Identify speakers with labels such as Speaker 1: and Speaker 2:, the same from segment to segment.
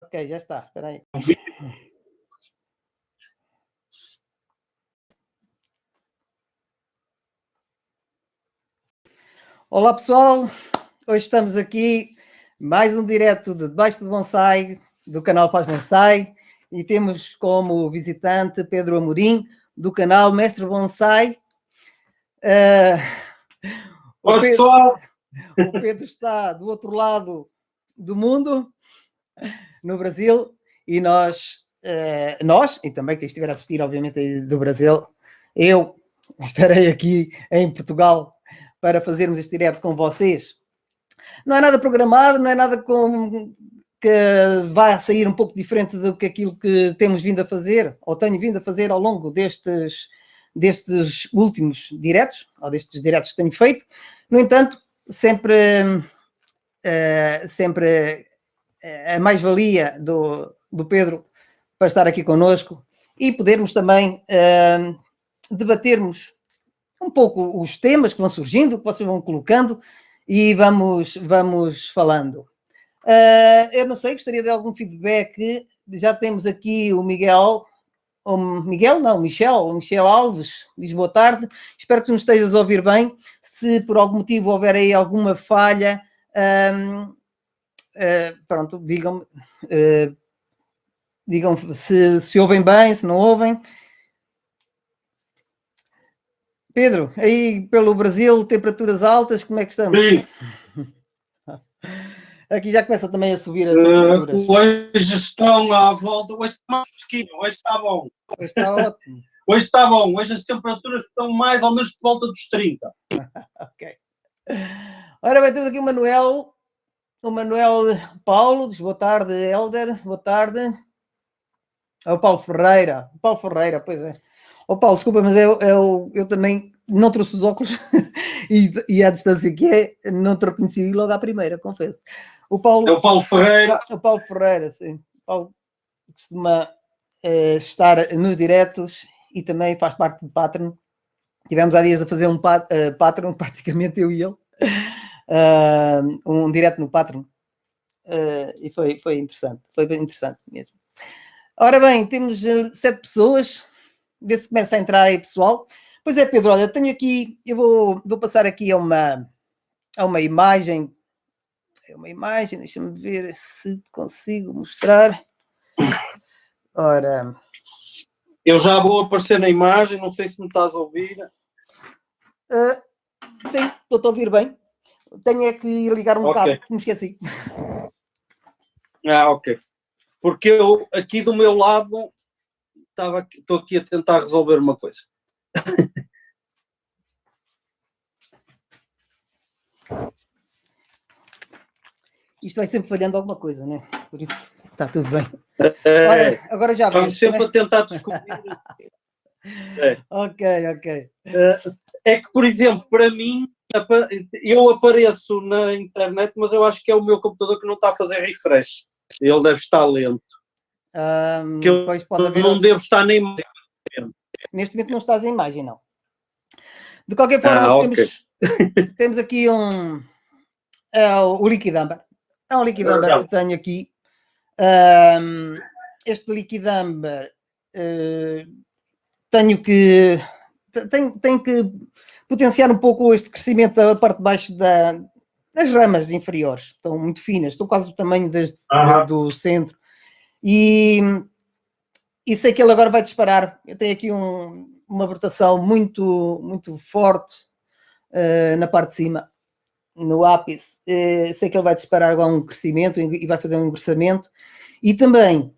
Speaker 1: Ok, já está. Espera aí. Olá, pessoal. Hoje estamos aqui, mais um direto de Debaixo do Bonsai, do canal Faz Bonsai, e temos como visitante Pedro Amorim, do canal Mestre Bonsai.
Speaker 2: Oi, pessoal!
Speaker 1: O Pedro está do outro lado do mundo, no Brasil, e nós, e também quem estiver a assistir, obviamente, do Brasil, eu estarei aqui em Portugal para fazermos este direto com vocês. Não é nada programado, não é nada que vai sair um pouco diferente do que aquilo que temos vindo a fazer, ou tenho vindo a fazer ao longo destes últimos diretos, ou destes diretos que tenho feito. No entanto, sempre a mais-valia do Pedro para estar aqui connosco e podermos também debatermos um pouco os temas que vão surgindo, que vocês vão colocando, e vamos falando. Eu não sei, gostaria de algum feedback. Já temos aqui o Michel Alves, diz boa tarde, espero que nos estejas a ouvir bem. Se por algum motivo houver aí alguma falha, pronto, digam se ouvem bem, se não ouvem. Pedro, aí pelo Brasil, temperaturas altas, como é que estamos?
Speaker 2: Sim.
Speaker 1: Aqui já começa também a subir as temperaturas.
Speaker 2: Hoje estão à volta, hoje está mais fresquinho, hoje está bom.
Speaker 1: Hoje está ótimo.
Speaker 2: Hoje está bom, hoje as temperaturas estão mais ou menos por volta dos 30.
Speaker 1: Ok. Ora bem, temos aqui o Manuel Paulo, diz boa tarde, Helder, boa tarde. É o Paulo Ferreira, pois é. Ô Paulo, desculpa, mas eu também não trouxe os óculos e a distância que é, não te reconheci logo à primeira, confesso.
Speaker 2: É o Paulo Ferreira.
Speaker 1: O Paulo Ferreira, sim. O Paulo costuma estar nos diretos e também faz parte do Patreon. Tivemos há dias a fazer um Patreon, praticamente eu e ele, um direto no Patreon. E foi interessante, foi bem interessante mesmo. Ora bem, temos 7 pessoas, vê se começa a entrar aí pessoal. Pois é, Pedro, olha, eu tenho aqui, eu vou passar aqui a uma imagem, deixa-me ver se consigo mostrar. Ora...
Speaker 2: Eu já vou aparecer na imagem, não sei se me estás a ouvir.
Speaker 1: Sim, estou a ouvir bem. Tenho é que ir ligar um cabo, me esqueci.
Speaker 2: Ok. Porque eu, aqui do meu lado, estou aqui a tentar resolver uma coisa.
Speaker 1: Isto vai sempre falhando alguma coisa, né? Por isso está tudo bem. Ora, agora já
Speaker 2: vamos sempre, né? A tentar descobrir.
Speaker 1: Ok.
Speaker 2: É que, por exemplo, para mim, eu apareço na internet, mas eu acho que é o meu computador que não está a fazer refresh. Ele deve estar lento. Que eu não devo estar nem...
Speaker 1: Neste momento não estás em imagem, não. De qualquer forma, temos aqui o Liquidambar. É um Liquidambar que tenho aqui. Este Liquidambar tenho que potenciar um pouco este crescimento da parte de baixo das ramas inferiores. Estão muito finas, estão quase do tamanho do centro. E sei que ele agora vai disparar. Eu tenho aqui uma brotação muito, muito forte na parte de cima, no ápice. Sei que ele vai disparar agora um crescimento e vai fazer um engressamento. E também,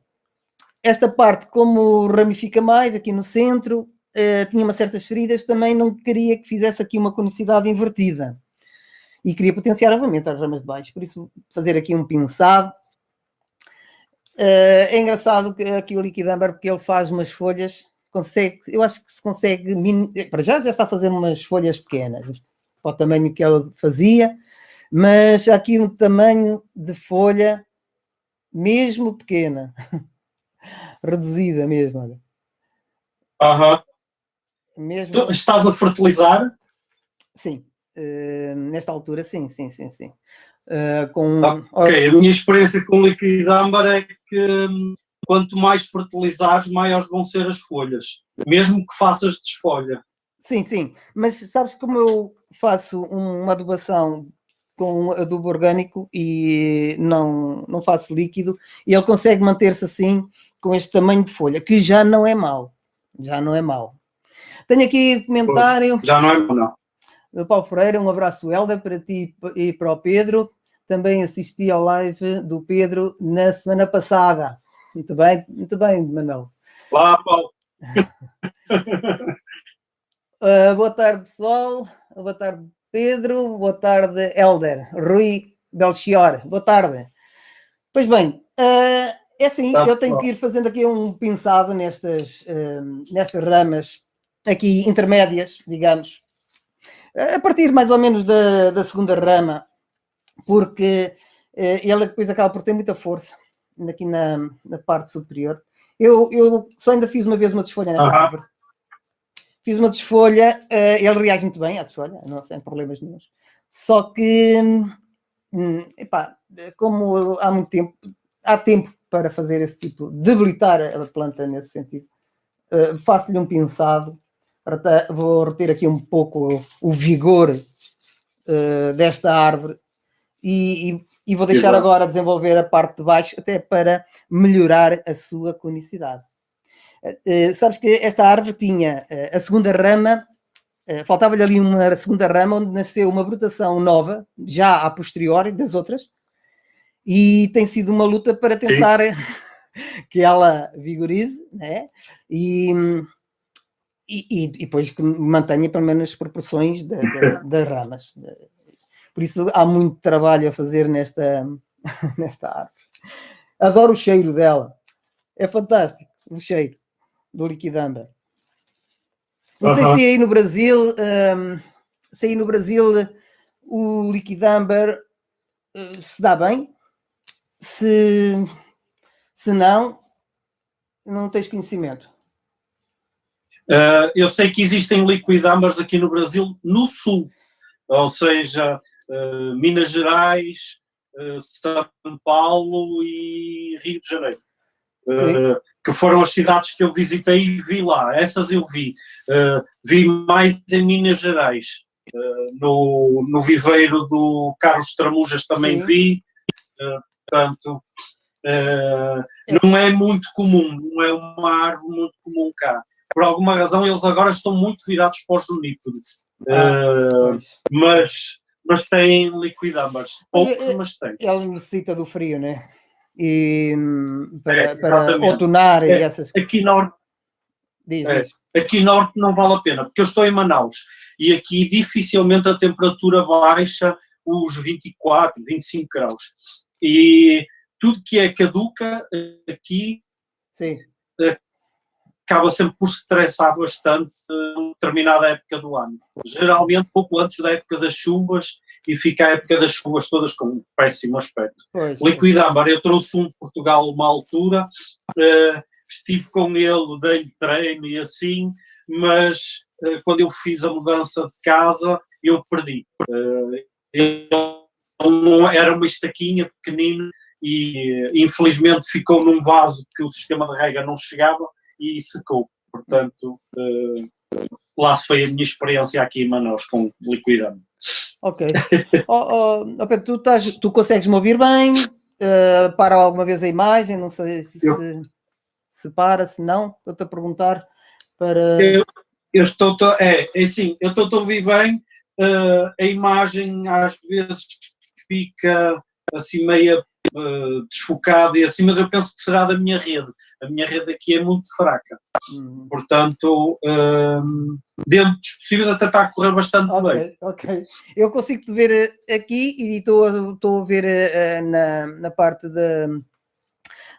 Speaker 1: esta parte, como ramifica mais aqui no centro, tinha umas certas feridas, também não queria que fizesse aqui uma conicidade invertida. E queria potenciar novamente as ramas de baixo. Por isso, fazer aqui um pinçado. É engraçado que aqui o Liquidambar, porque ele faz umas folhas, eu acho que se consegue, para já está a fazer umas folhas pequenas, para o tamanho que ele fazia, mas aqui um tamanho de folha mesmo pequena, reduzida mesmo.
Speaker 2: Mesmo... Tu estás a fertilizar?
Speaker 1: Sim, nesta altura, sim.
Speaker 2: Ok, a minha experiência com liquidâmbar é que quanto mais fertilizares, maiores vão ser as folhas, mesmo que faças desfolha.
Speaker 1: Sim, mas sabes como eu faço uma adubação com adubo orgânico e não faço líquido, e ele consegue manter-se assim, com este tamanho de folha, que já não é mau. Tenho aqui um comentário.
Speaker 2: Pois, já não é mau, não.
Speaker 1: Do Paulo Freire, um abraço, Helder, para ti e para o Pedro. Também assisti ao live do Pedro na semana passada. Muito bem, Manuel.
Speaker 2: Lá, Paulo.
Speaker 1: Boa tarde, pessoal. Boa tarde, Pedro. Boa tarde, Helder. Rui Belchior. Boa tarde. Pois bem, é assim, eu tenho que ir fazendo aqui um pensado nestas ramas aqui intermédias, digamos, a partir mais ou menos da segunda rama, porque ele depois acaba por ter muita força aqui na parte superior. Eu só ainda fiz uma vez uma desfolha nesta árvore. Fiz uma desfolha, ele reage muito bem à desfolha, não sem problemas nenhum. Só que, como há muito tempo, há tempo para fazer esse tipo, debilitar a planta nesse sentido. Faço-lhe um pinçado, vou reter aqui um pouco o vigor desta árvore e vou deixar agora desenvolver a parte de baixo, até para melhorar a sua conicidade. Sabes que esta árvore tinha a segunda rama, faltava-lhe ali uma segunda rama onde nasceu uma brotação nova, já a posteriori das outras, e tem sido uma luta para tentar que ela vigorize, né? E depois que mantenha pelo menos as proporções das ramas. Por isso há muito trabalho a fazer nesta árvore. Adoro o cheiro dela. É fantástico o cheiro do liquidâmbar. Não sei se aí no Brasil, o liquidâmbar se dá bem. Se não tens conhecimento.
Speaker 2: Eu sei que existem liquidâmbars aqui no Brasil, no sul, ou seja, Minas Gerais, São Paulo e Rio de Janeiro, que foram as cidades que eu visitei e vi lá. Essas eu vi. Vi mais em Minas Gerais, no viveiro do Carlos Tramujas também vi, portanto, não é muito comum, não é uma árvore muito comum cá. Por alguma razão eles agora estão muito virados para os juníperos, mas têm liquidâmbares, poucos, mas têm.
Speaker 1: Ele necessita do frio, né? E para outonar e essas coisas.
Speaker 2: Aqui norte, aqui norte não vale a pena, porque eu estou em Manaus e aqui dificilmente a temperatura baixa os 24, 25 graus. E tudo que é caduca aqui acaba sempre por se estressar bastante em determinada época do ano. Geralmente pouco antes da época das chuvas, e fica a época das chuvas todas com um péssimo aspecto. Liquidâmbar, eu trouxe um de Portugal uma altura, estive com ele, dei-lhe treino e assim, mas quando eu fiz a mudança de casa, eu perdi. Era uma estaquinha pequenina e infelizmente ficou num vaso que o sistema de rega não chegava e secou. Portanto, lá se foi a minha experiência aqui em Manaus com liquidâmbar.
Speaker 1: Ok. Pedro, tu consegues me ouvir bem? Para alguma vez a imagem? Não sei se para, se não. Estou-te a perguntar para...
Speaker 2: Eu estou a ouvir bem. A imagem às vezes fica assim meia desfocada e assim, mas eu penso que será da minha rede. A minha rede aqui é muito fraca. Portanto, dentro dos possíveis até está a correr bastante bem.
Speaker 1: Ok. Eu consigo te ver aqui e estou a ver na parte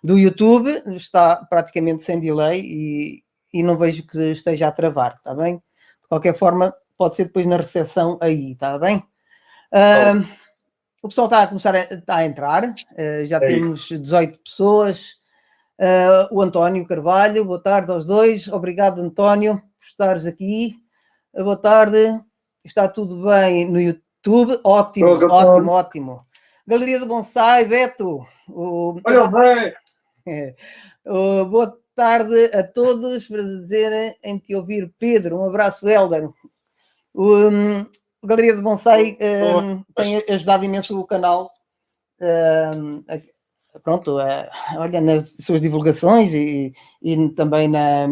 Speaker 1: do YouTube, está praticamente sem delay e não vejo que esteja a travar, está bem? De qualquer forma, pode ser depois na recepção aí, está bem? O pessoal está a começar a entrar, já temos 18 pessoas. O António Carvalho, boa tarde aos dois. Obrigado, António, por estares aqui. Boa tarde. Está tudo bem no YouTube? Ótimo, ótimo. Galeria do Bonsai, Beto.
Speaker 2: Olha o velho.
Speaker 1: Boa tarde a todos, prazer em te ouvir, Pedro. Um abraço, Helder. Galeria do Bonsai tem ajudado imenso o canal. Pronto, olha, nas suas divulgações e também na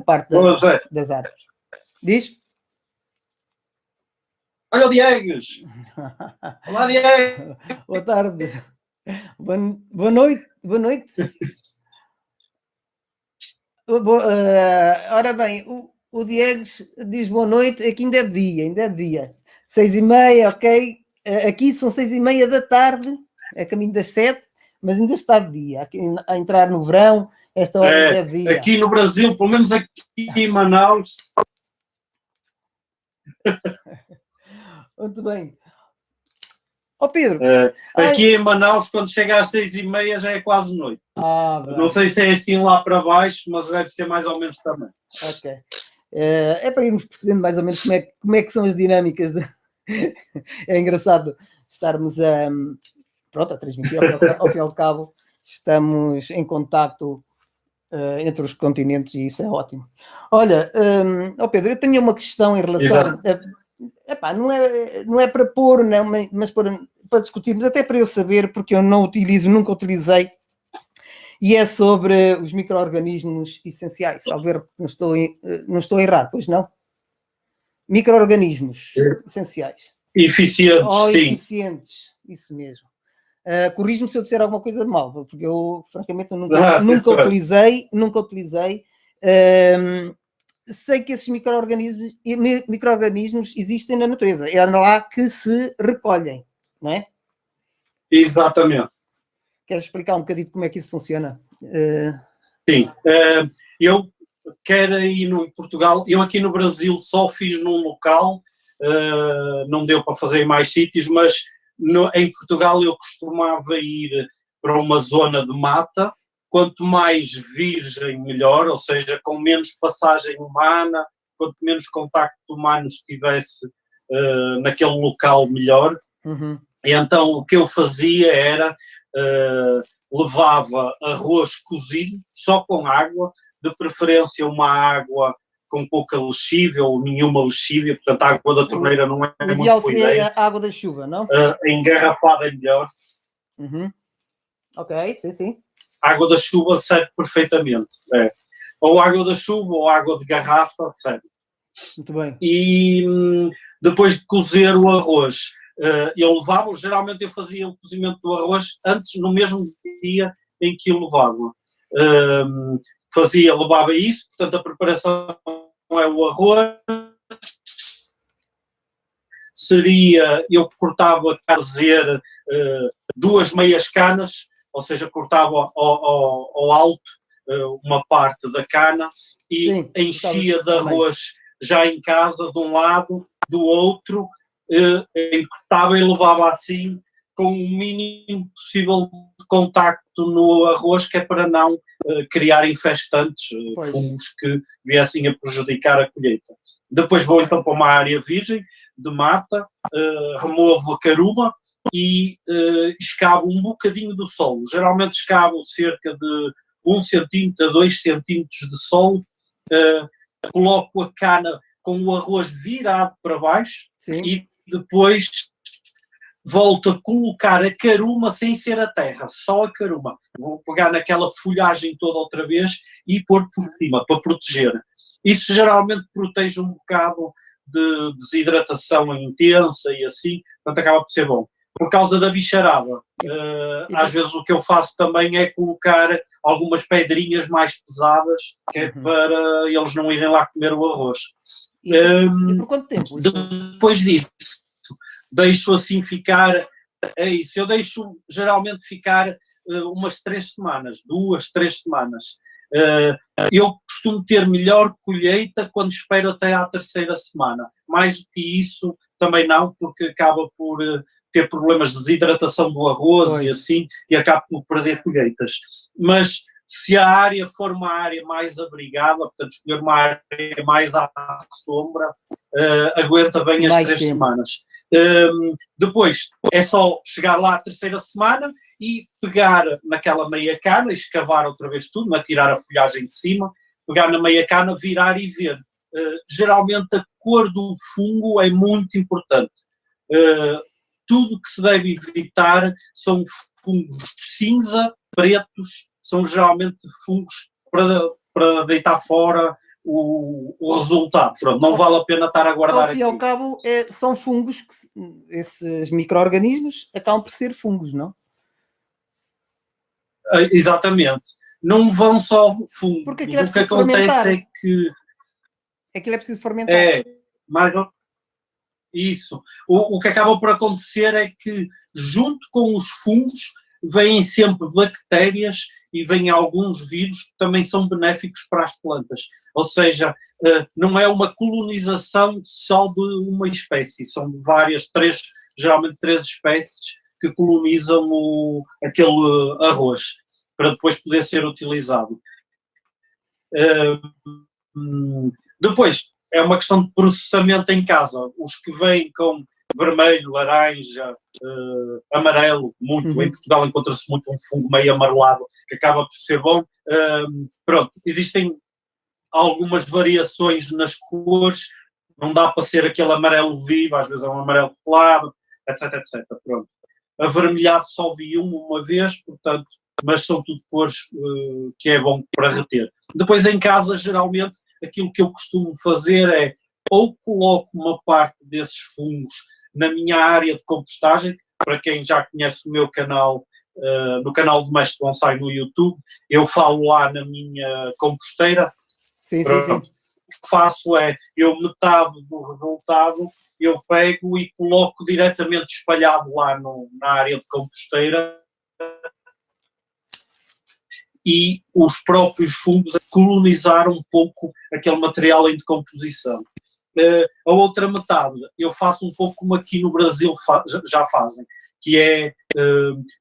Speaker 1: parte das árvores. Diz?
Speaker 2: Olha o Diegues! Olá, Diego!
Speaker 1: Boa tarde. Boa noite. Ora bem, o Diego diz boa noite, aqui ainda é dia. 6h30, ok? Aqui são 6h30 da tarde, a caminho das 7, mas ainda está de dia. Aqui, a entrar no verão, esta hora ainda é de dia.
Speaker 2: Aqui no Brasil, pelo menos aqui em Manaus.
Speaker 1: Muito bem. Ó Pedro.
Speaker 2: Aqui em Manaus, quando chega às 6h30, já é quase noite. Não sei se é assim lá para baixo, mas deve ser mais ou menos também.
Speaker 1: Ok. É para irmos percebendo mais ou menos como é que são as dinâmicas. É engraçado estarmos a transmitir, ao fim e ao cabo, estamos em contacto entre os continentes e isso é ótimo. Olha, Pedro, eu tenho uma questão em relação... não é para pôr, não, mas para discutirmos, até para eu saber, porque eu nunca utilizei, e é sobre os micro-organismos essenciais. Salvo erro, não estou errado, pois não? Micro-organismos essenciais.
Speaker 2: Eficientes, sim.
Speaker 1: Eficientes, isso mesmo. Corrijo-me se eu disser alguma coisa de mal, porque eu, francamente, nunca utilizei. Sei que esses micro-organismos existem na natureza. É lá que se recolhem, não é?
Speaker 2: Exatamente.
Speaker 1: Queres explicar um bocadinho como é que isso funciona?
Speaker 2: Sim. Eu quero ir em Portugal. Eu aqui no Brasil só fiz num local. Não deu para fazer em mais sítios, mas em Portugal eu costumava ir para uma zona de mata. Quanto mais virgem, melhor, ou seja, com menos passagem humana, quanto menos contacto humano estivesse naquele local, melhor.
Speaker 1: Uhum.
Speaker 2: E então o que eu fazia era, levava arroz cozido, só com água, de preferência uma água com pouca lexívia ou nenhuma lexívia, portanto a água da torneira não é muito boa ideia. O ideal seria
Speaker 1: a água da chuva, não?
Speaker 2: Engarrafada é melhor.
Speaker 1: Uhum. Ok, sim.
Speaker 2: Água da chuva serve perfeitamente. Ou água da chuva ou água de garrafa serve.
Speaker 1: Muito bem.
Speaker 2: E depois de cozer o arroz, geralmente eu fazia o cozimento do arroz antes, no mesmo dia em que o levava. Levava isso, portanto a preparação é o arroz. Eu cortava a fazer 2 meias canas, ou seja, cortava ao alto uma parte da cana e sim, enchia de arroz já em casa, de um lado, do outro, cortava e levava assim, com o mínimo possível de contacto no arroz, que é para não criar infestantes, fungos que viessem a prejudicar a colheita. Depois vou então para uma área virgem, de mata, removo a caruma e escavo um bocadinho do solo. Geralmente escavo cerca de 1 centímetro a 2 centímetros de solo, coloco a cana com o arroz virado para baixo. Sim. E depois volto a colocar a caruma sem ser a terra, só a caruma. Vou pegar naquela folhagem toda outra vez e pôr por cima, para proteger. Isso geralmente protege um bocado de desidratação intensa e assim, portanto acaba por ser bom. Por causa da bicharada, às vezes o que eu faço também é colocar algumas pedrinhas mais pesadas, que é para eles não irem lá comer o arroz.
Speaker 1: E por quanto tempo?
Speaker 2: Depois disso, deixo assim ficar, é isso, eu deixo geralmente ficar umas 3 semanas, 2, 3 semanas. Eu costumo ter melhor colheita quando espero até à 3ª semana. Mais do que isso também não, porque acaba por ter problemas de desidratação do arroz e assim, e acaba por perder colheitas. Mas Se a área for uma área mais abrigada, portanto, escolher uma área mais à sombra, aguenta bem as
Speaker 1: Mais
Speaker 2: 3
Speaker 1: tempo.
Speaker 2: semanas. Depois, é só chegar lá a 3ª semana e pegar naquela meia cana, escavar outra vez tudo, tirar a folhagem de cima, pegar na meia cana, virar e ver. Geralmente a cor do fungo é muito importante. Tudo que se deve evitar são fungos cinza, pretos, são geralmente fungos para deitar fora o resultado. Pronto, não vale a pena estar a guardar
Speaker 1: ao fim e ao cabo, são fungos, esses micro-organismos acabam por ser fungos, não?
Speaker 2: Exatamente. Não vão só fungos.
Speaker 1: Porque aquilo é
Speaker 2: O que
Speaker 1: preciso
Speaker 2: acontece
Speaker 1: fermentar.
Speaker 2: é que...
Speaker 1: Aquilo é preciso fermentar.
Speaker 2: Mais isso. O que acaba por acontecer é que, junto com os fungos, vêm sempre bactérias e vêm alguns vírus que também são benéficos para as plantas. Ou seja, não é uma colonização só de uma espécie, são várias, geralmente 3 espécies que colonizam aquele arroz, para depois poder ser utilizado. Depois, é uma questão de processamento em casa. Os que vêm com vermelho, laranja, amarelo, muito. Em Portugal encontra-se muito um fungo meio amarelado, que acaba por ser bom. Pronto, existem algumas variações nas cores, não dá para ser aquele amarelo vivo, às vezes é um amarelo claro, etc, etc. Pronto. Avermelhado só vi uma vez, portanto, mas são tudo cores que é bom para reter. Depois em casa, geralmente, aquilo que eu costumo fazer é ou coloco uma parte desses fungos na minha área de compostagem. Para quem já conhece o meu canal, no canal do Mestre Bonsai no YouTube, eu falo lá na minha composteira.
Speaker 1: Sim.
Speaker 2: O que faço é, metade do resultado, eu pego e coloco diretamente espalhado lá na área de composteira, e os próprios fungos a colonizar um pouco aquele material em decomposição. A outra metade, eu faço um pouco como aqui no Brasil já fazem, que é,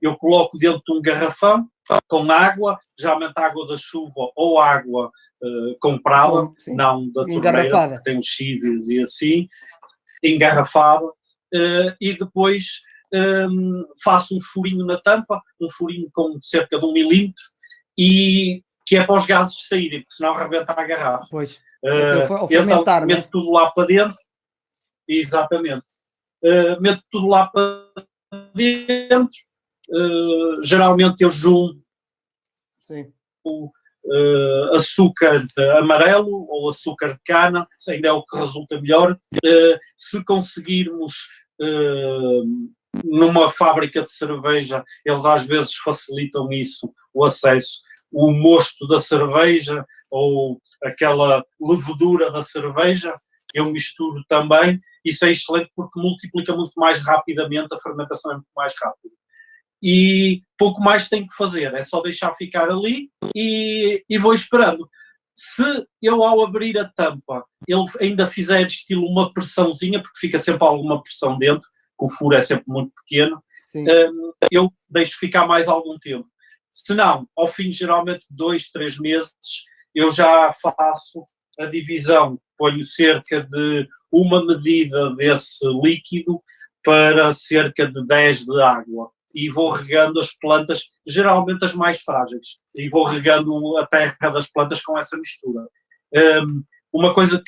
Speaker 2: eu coloco dentro de um garrafão com água, geralmente água da chuva ou água comprada, não da torneira, porque tem chives e assim, engarrafada, e depois faço um furinho na tampa, um furinho com cerca de 1 milímetro, e que é para os gases saírem, porque senão arrebenta a garrafa.
Speaker 1: Pois.
Speaker 2: Então, meto tudo lá para dentro, exatamente, meto tudo lá para dentro, geralmente eu junto açúcar amarelo ou açúcar de cana, ainda é o que resulta melhor. Se conseguirmos numa fábrica de cerveja, eles às vezes facilitam isso, o acesso, o mosto da cerveja ou aquela levedura da cerveja, eu misturo também. Isso é excelente porque multiplica muito mais rapidamente, a fermentação é muito mais rápida. E pouco mais tenho que fazer, é só deixar ficar ali e vou esperando. Se eu, ao abrir a tampa, ele ainda fizer estilo uma pressãozinha, porque fica sempre alguma pressão dentro, que o furo é sempre muito pequeno, eu deixo ficar mais algum tempo. Se não, ao fim geralmente de 2, 3 meses, eu já faço a divisão, ponho cerca de uma medida desse líquido para cerca de 10 de água e vou regando as plantas, geralmente as mais frágeis, e vou regando a terra das plantas com essa mistura. Uma coisa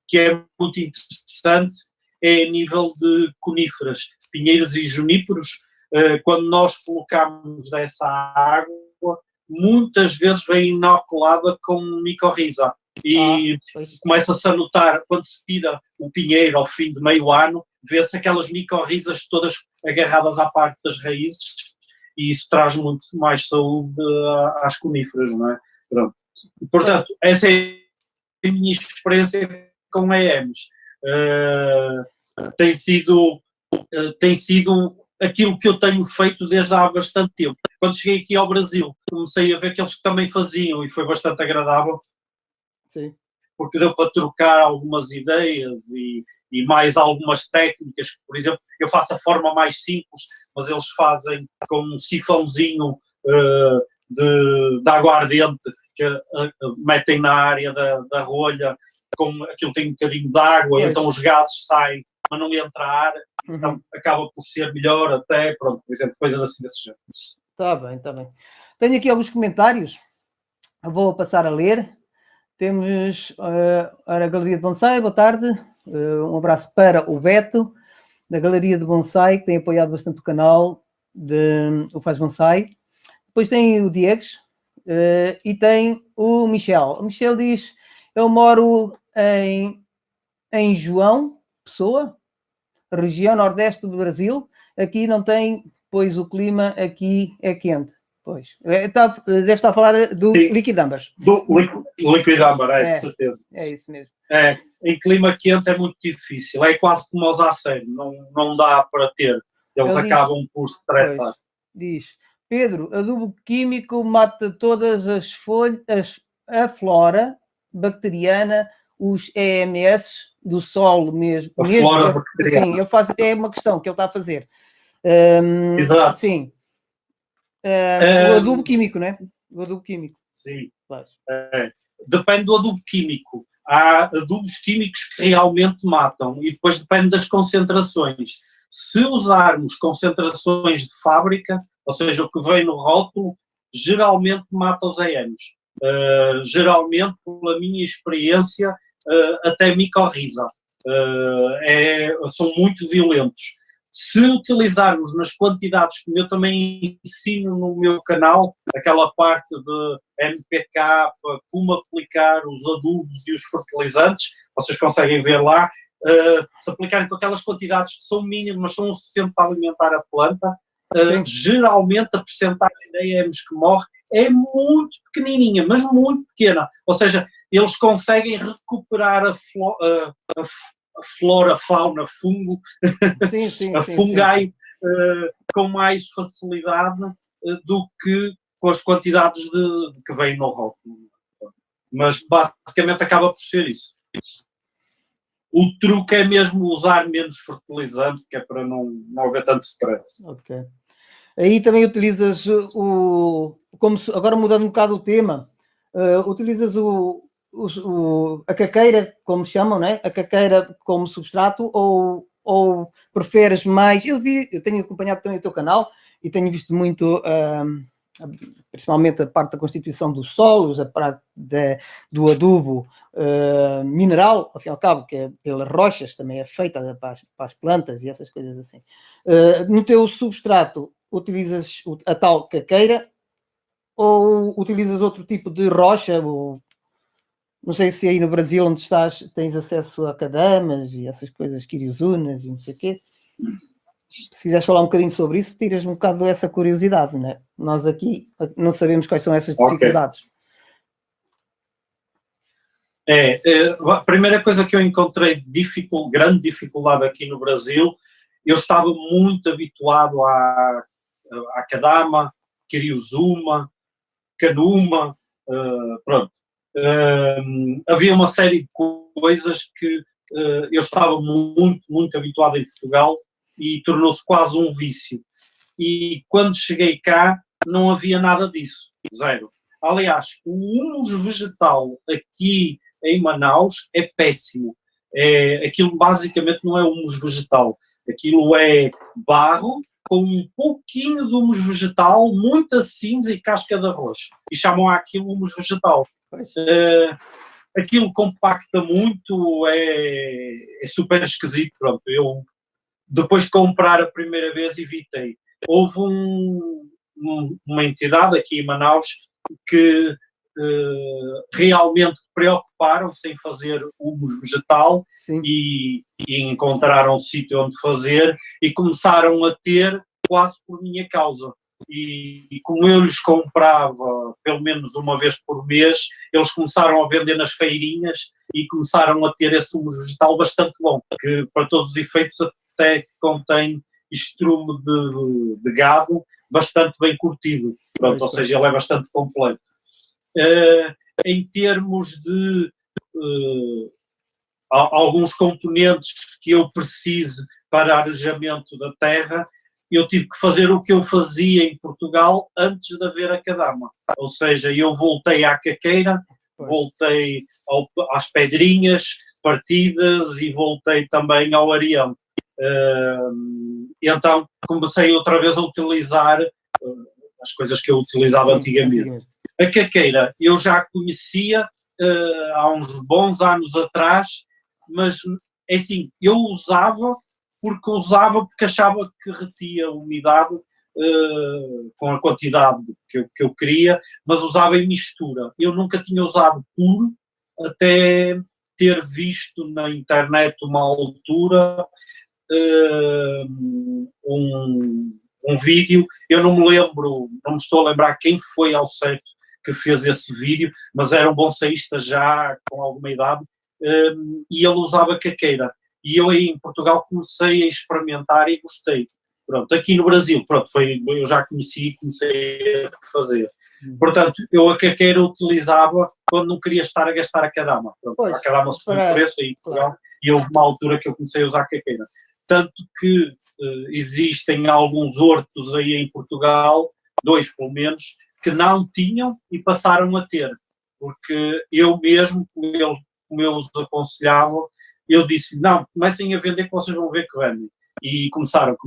Speaker 2: que é muito interessante é a nível de coníferas, pinheiros e juníperos. Quando nós colocamos dessa água, muitas vezes vem inoculada com micorriza e começa-se a notar, quando se tira o pinheiro ao fim de meio ano, vê-se aquelas micorrizas todas agarradas à parte das raízes, e isso traz muito mais saúde às coníferas, não é? Pronto. Portanto, essa é a minha experiência com EMs. Tem sido aquilo que eu tenho feito desde há bastante tempo. Quando cheguei aqui ao Brasil, comecei a ver que eles também faziam e foi bastante agradável.
Speaker 1: Sim.
Speaker 2: Porque deu para trocar algumas ideias e mais algumas técnicas. Por exemplo, eu faço a forma mais simples, mas eles fazem com um sifãozinho de aguardente que metem na área da rolha, como aquilo tem um bocadinho de água, então os gases saem, mas não entra ar, então acaba por ser melhor até, pronto, por exemplo, coisas assim desse género.
Speaker 1: Está bem, está bem. Tenho aqui alguns comentários, vou passar a ler. Temos a Galeria de Bonsai, boa tarde, um abraço para o Beto, da Galeria de Bonsai, que tem apoiado bastante o canal o Faz Bonsai. Depois tem o Diegues e tem o Michel. O Michel diz, eu moro em João Pessoa, região nordeste do Brasil, aqui não tem, pois o clima aqui é quente. Pois, deve estar a falar do liquidâmbar.
Speaker 2: Do liquidâmbar, de certeza.
Speaker 1: É isso mesmo.
Speaker 2: Em clima quente é muito difícil, é quase como os acéreos, não dá para ter, eles acabam por se estressar.
Speaker 1: Diz, Pedro, adubo químico mata todas as folhas, a flora bacteriana, os EMS do solo mesmo.
Speaker 2: A flora bacteriana.
Speaker 1: Sim, é uma questão que ele está a fazer.
Speaker 2: Exato.
Speaker 1: Sim. O adubo químico, não é? O adubo químico.
Speaker 2: Sim. Depende do adubo químico. Há adubos químicos que realmente matam e depois depende das concentrações. Se usarmos concentrações de fábrica, ou seja, o que vem no rótulo, geralmente mata os EMs. Geralmente, pela minha experiência, até micorriza. São muito violentos. Se utilizarmos nas quantidades que eu também ensino no meu canal, aquela parte de NPK, como aplicar os adubos e os fertilizantes, vocês conseguem ver lá, se aplicarem com aquelas quantidades que são mínimas, mas são o suficiente para alimentar a planta, geralmente a percentagem de EMs que morre é muito pequenininha, mas muito pequena. Ou seja, eles conseguem recuperar a flora, fauna, fungo, a fungi com mais facilidade do que com as quantidades que vêm no rótulo. Mas basicamente acaba por ser isso. O truque é mesmo usar menos fertilizante, que é para não haver tanto stress.
Speaker 1: Ok. Aí também utilizas agora mudando um bocado o tema, utilizas a caqueira, como chamam, né? A caqueira como substrato, ou preferes mais? Eu tenho acompanhado também o teu canal e tenho visto muito, principalmente a parte da constituição dos solos, a parte do adubo mineral, ao fim e ao cabo, que é pelas rochas, também é feita para as plantas e essas coisas assim. No teu substrato, utilizas a tal caqueira ou utilizas outro tipo de rocha? Não sei se aí no Brasil, onde estás, tens acesso a cadamas e essas coisas, quiriosunas e não sei o quê. Se quiseres falar um bocadinho sobre isso, tiras um bocado dessa curiosidade, não é? Nós aqui não sabemos quais são essas dificuldades.
Speaker 2: A primeira coisa que eu encontrei grande dificuldade aqui no Brasil, eu estava muito habituado à cadama, quiriozuma, canuma, pronto. Havia uma série de coisas que eu estava muito, muito habituado em Portugal e tornou-se quase um vício. E quando cheguei cá, não havia nada disso, zero. Aliás, o humus vegetal aqui em Manaus é péssimo. Aquilo basicamente não é humus vegetal, aquilo é barro com um pouquinho de humus vegetal, muita cinza e casca de arroz. E chamam aquilo humus vegetal. Aquilo compacta muito, é super esquisito. Pronto, eu depois de comprar a primeira vez evitei. Houve uma entidade aqui em Manaus que realmente preocuparam-se em fazer humus vegetal e encontraram um sítio onde fazer e começaram a ter quase por minha causa. E como eu lhes comprava pelo menos uma vez por mês, eles começaram a vender nas feirinhas e começaram a ter esse humus vegetal bastante bom, que para todos os efeitos até contém estrume de gado bastante bem curtido. Pronto, ou seja, ele é bastante completo. Em termos de alguns componentes que eu precise para arejamento da terra, eu tive que fazer o que eu fazia em Portugal antes de haver a Cadama. Ou seja, eu voltei à caqueira, voltei às pedrinhas partidas e voltei também ao areão. Então comecei outra vez a utilizar as coisas que eu utilizava antigamente. A caqueira eu já conhecia há uns bons anos atrás, mas é assim, eu usava porque achava que retia umidade com a quantidade que eu queria, mas usava em mistura. Eu nunca tinha usado puro, até ter visto na internet uma altura um vídeo, eu não me estou a lembrar quem foi ao certo que fez esse vídeo, mas era um bonsaísta já com alguma idade, e ele usava caqueira. E eu aí em Portugal comecei a experimentar e gostei. Pronto, aqui no Brasil, pronto, eu já conheci e comecei a fazer. Portanto, eu a caqueira utilizava quando não queria estar a gastar a cadama. Pronto, a cadama subiu o preço aí em Portugal, e houve uma altura que eu comecei a usar a caqueira. Tanto que existem alguns hortos aí em Portugal, 2 pelo menos, que não tinham e passaram a ter. Porque eu mesmo, como eu os aconselhava, eu disse, não, comecem a vender que vocês vão ver que vendem. E começaram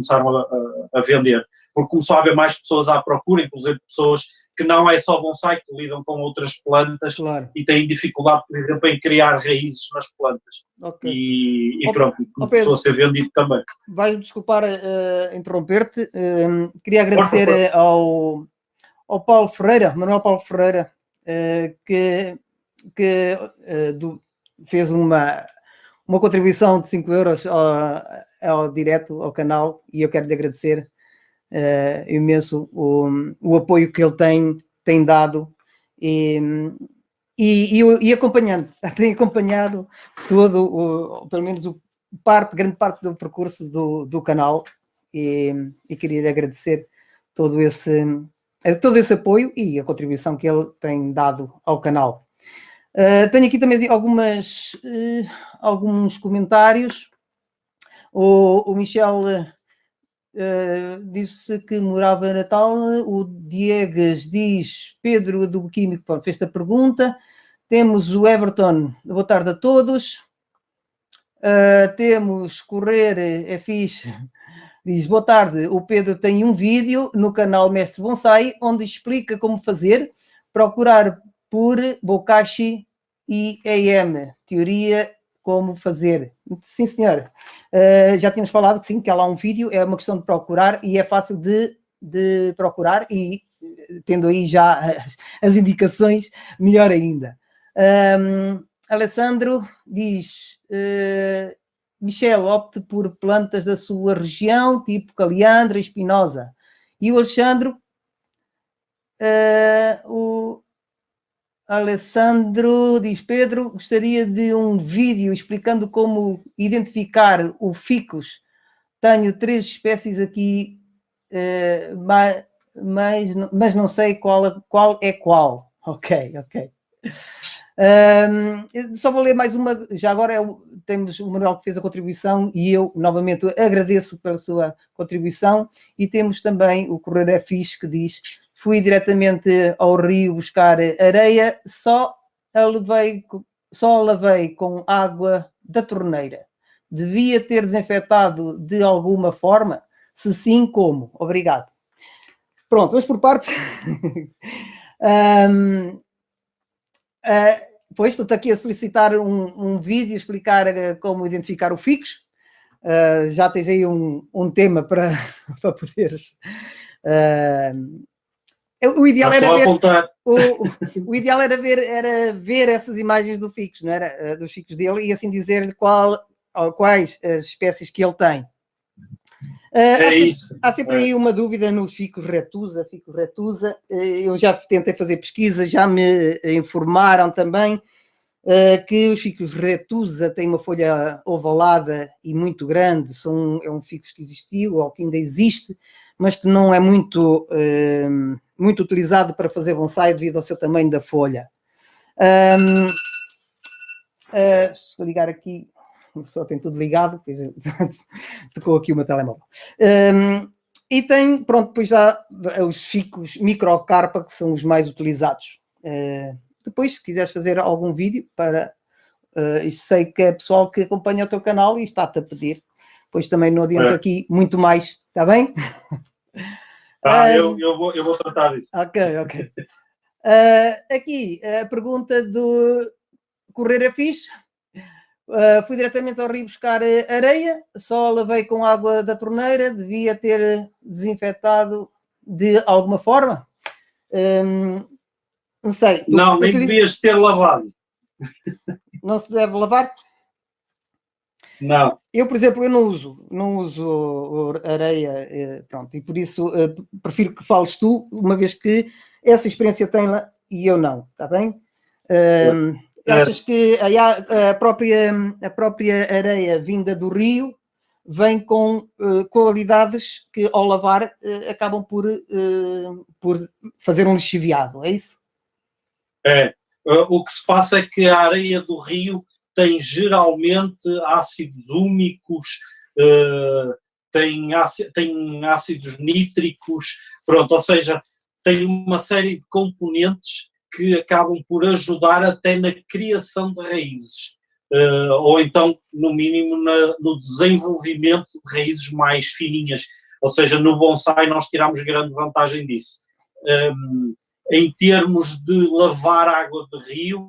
Speaker 2: a vender. Porque começou a haver mais pessoas à procura, inclusive pessoas que não é só bonsai, que lidam com outras plantas e têm dificuldade, por exemplo, em criar raízes nas plantas. E pronto, começou a ser vendido também.
Speaker 1: Vais desculpar interromper-te. Queria agradecer ao Paulo Ferreira, Manuel Paulo Ferreira, que fez uma contribuição de 5 euros ao direto, ao canal, e eu quero lhe agradecer imenso o apoio que ele tem dado e acompanhando, tem acompanhado todo, pelo menos grande parte do percurso do canal, e queria lhe agradecer todo esse apoio e a contribuição que ele tem dado ao canal. Tenho aqui também alguns comentários. O Michel disse que morava em Natal. O Diegues diz, Pedro do Químico, pronto, fez esta pergunta. Temos o Everton, boa tarde a todos. Temos Correr, é fixe, diz, boa tarde, o Pedro tem um vídeo no canal Mestre Bonsai, onde explica como fazer, procurar por Bokashi e AM, teoria como fazer. Sim, senhor. Já tínhamos falado que sim, que há lá um vídeo, é uma questão de procurar e é fácil de procurar, e tendo aí já as indicações, melhor ainda. Alessandro diz, Michel, opte por plantas da sua região, tipo caliandra e espinosa. E o Alexandre, o Alessandro diz, Pedro, gostaria de um vídeo explicando como identificar o ficus. Tenho 3 espécies aqui, mas não sei qual é qual. Ok. Só vou ler mais uma. Já agora temos o Manuel que fez a contribuição e eu novamente agradeço pela sua contribuição. E temos também o Correr é Fixe, que diz, fui diretamente ao rio buscar areia, só a lavei com água da torneira. Devia ter desinfetado de alguma forma? Se sim, como? Obrigado. Pronto, vamos por partes. Pois, estou aqui a solicitar um vídeo, explicar como identificar o ficus. Já tens aí um tema para poderes... O ideal era ver... O ideal era ver essas imagens do ficus, não era? Dos ficus dele, e assim dizer-lhe quais as espécies que ele tem. Há sempre aí uma dúvida nos ficus retusa. Eu já tentei fazer pesquisa, já me informaram também que os ficus retusa têm uma folha ovalada e muito grande. É um ficus que existiu ou que ainda existe, mas que não é muito utilizado para fazer bonsai devido ao seu tamanho da folha. Vou ligar aqui. Só tem tudo ligado, pois tocou aqui o meu telemóvel. E tem, pronto, depois já os chicos microcarpa, que são os mais utilizados. Depois, se quiseres fazer algum vídeo para... sei que é pessoal que acompanha o teu canal e está-te a pedir. Pois também não adianto aqui muito mais, está bem?
Speaker 2: Eu vou tratar disso.
Speaker 1: Ok. Aqui, a pergunta do Correr é fixe. Fui diretamente ao rio buscar areia, só lavei com água da torneira, devia ter desinfetado de alguma forma. Não sei.
Speaker 2: Não, nem devias ter lavado.
Speaker 1: Não se deve lavar?
Speaker 2: Não.
Speaker 1: Eu, por exemplo, eu não uso areia, pronto, e por isso prefiro que fales tu, uma vez que essa experiência tem-la e eu não, está bem? Achas que a própria areia vinda do rio vem com qualidades que, ao lavar, acabam por fazer um lixiviado, é isso?
Speaker 2: O que se passa é que a areia do rio tem geralmente ácidos úmicos, tem ácidos nítricos, pronto, ou seja, tem uma série de componentes que acabam por ajudar até na criação de raízes, ou então, no mínimo, no desenvolvimento de raízes mais fininhas, ou seja, no bonsai nós tiramos grande vantagem disso. Em termos de lavar água de rio,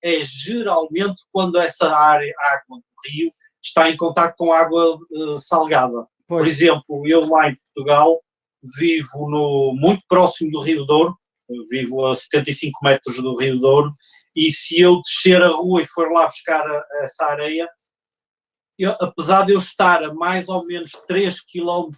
Speaker 2: é geralmente quando essa água do rio está em contato com água salgada. Pois. Por exemplo, eu lá em Portugal vivo muito próximo do Rio Douro, vivo a 75 metros do Rio Douro, e se eu descer a rua e for lá buscar essa areia, apesar de eu estar a mais ou menos 3 km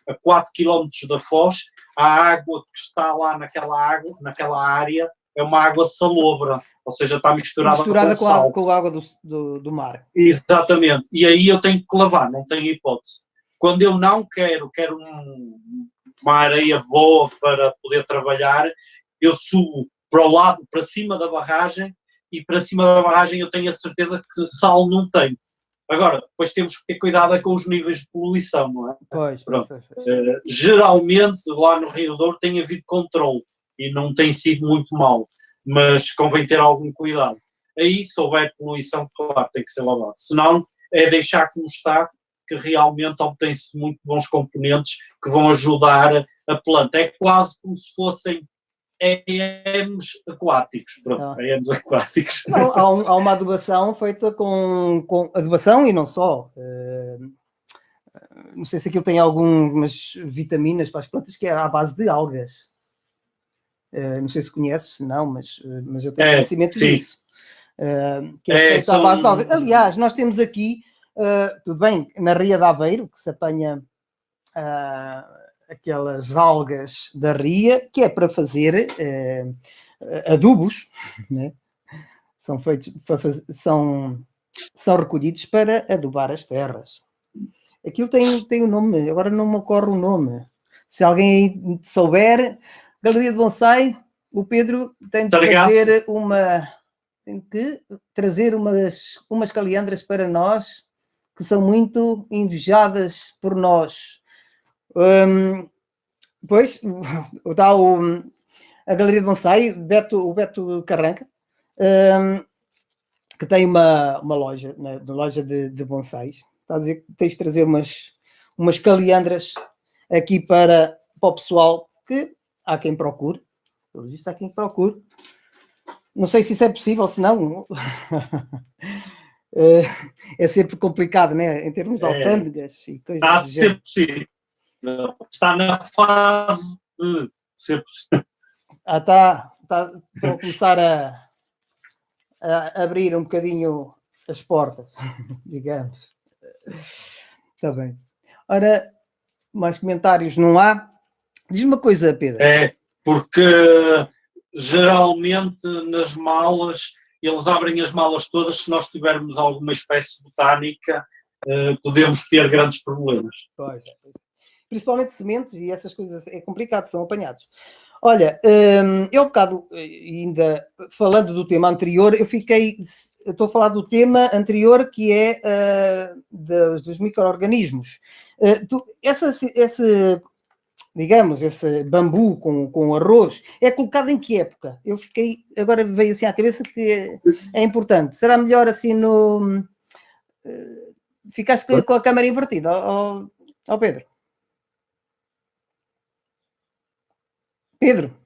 Speaker 2: a 4 km da foz, a água que está lá naquela área é uma água salobra, ou seja, está misturada
Speaker 1: com a água do mar.
Speaker 2: Exatamente, e aí eu tenho que lavar, não tenho hipótese. Quando eu não quero uma areia boa para poder trabalhar, eu subo para o lado, para cima da barragem, e para cima da barragem eu tenho a certeza que sal não tem. Agora, depois temos que ter cuidado com os níveis de poluição, não é?
Speaker 1: Pois.
Speaker 2: Geralmente, lá no Rio Douro tem havido controle e não tem sido muito mau, mas convém ter algum cuidado. Aí, se houver poluição, claro, tem que ser lavado. Senão, é deixar como está, que realmente obtém-se muito bons componentes que vão ajudar a planta. É quase como se fossem EMs aquáticos. Pronto, EMs aquáticos.
Speaker 1: Não, há uma adubação feita com adubação e não só. Não sei se aquilo tem algumas vitaminas para as plantas, que é à base de algas. Não sei se conheces, não, mas eu tenho conhecimento disso. Que é feito à base de algas. Aliás, nós temos aqui, tudo bem, na Ria de Aveiro, que se apanha aquelas algas da ria, que é para fazer adubos, né? São feitos são recolhidos para adubar as terras. Aquilo tem um nome, agora não me ocorre o nome. Se alguém aí souber, Galeria de Bonsai, o Pedro tem de trazer umas caliandras para nós, que são muito invejadas por nós. Depois dá a Galeria de Bonsai, o Beto Carranca, que tem uma loja, né, loja de bonsais. Está a dizer que tens de trazer umas caliandras aqui para o pessoal, que há quem procure. Há quem procure. Não sei se isso é possível, se não... é sempre complicado, né? Em termos de alfândegas e coisas
Speaker 2: do género. Há de ser possível. Está na fase de ser possível.
Speaker 1: Estou a começar a abrir um bocadinho as portas, digamos. Está bem. Ora, mais comentários não há? Diz-me uma coisa, Pedro.
Speaker 2: Porque geralmente nas malas, eles abrem as malas todas, se nós tivermos alguma espécie botânica, podemos ter grandes problemas.
Speaker 1: Pois. Principalmente sementes e essas coisas, é complicado, são apanhados. Olha, eu há bocado, ainda falando do tema anterior, eu fiquei estou a falar do tema anterior, que é dos micro-organismos. Digamos, esse bambu com arroz, é colocado em que época? Eu fiquei, agora veio assim à cabeça que é importante. Será melhor assim no... Ficaste com a câmera invertida, ó Pedro? Pedro,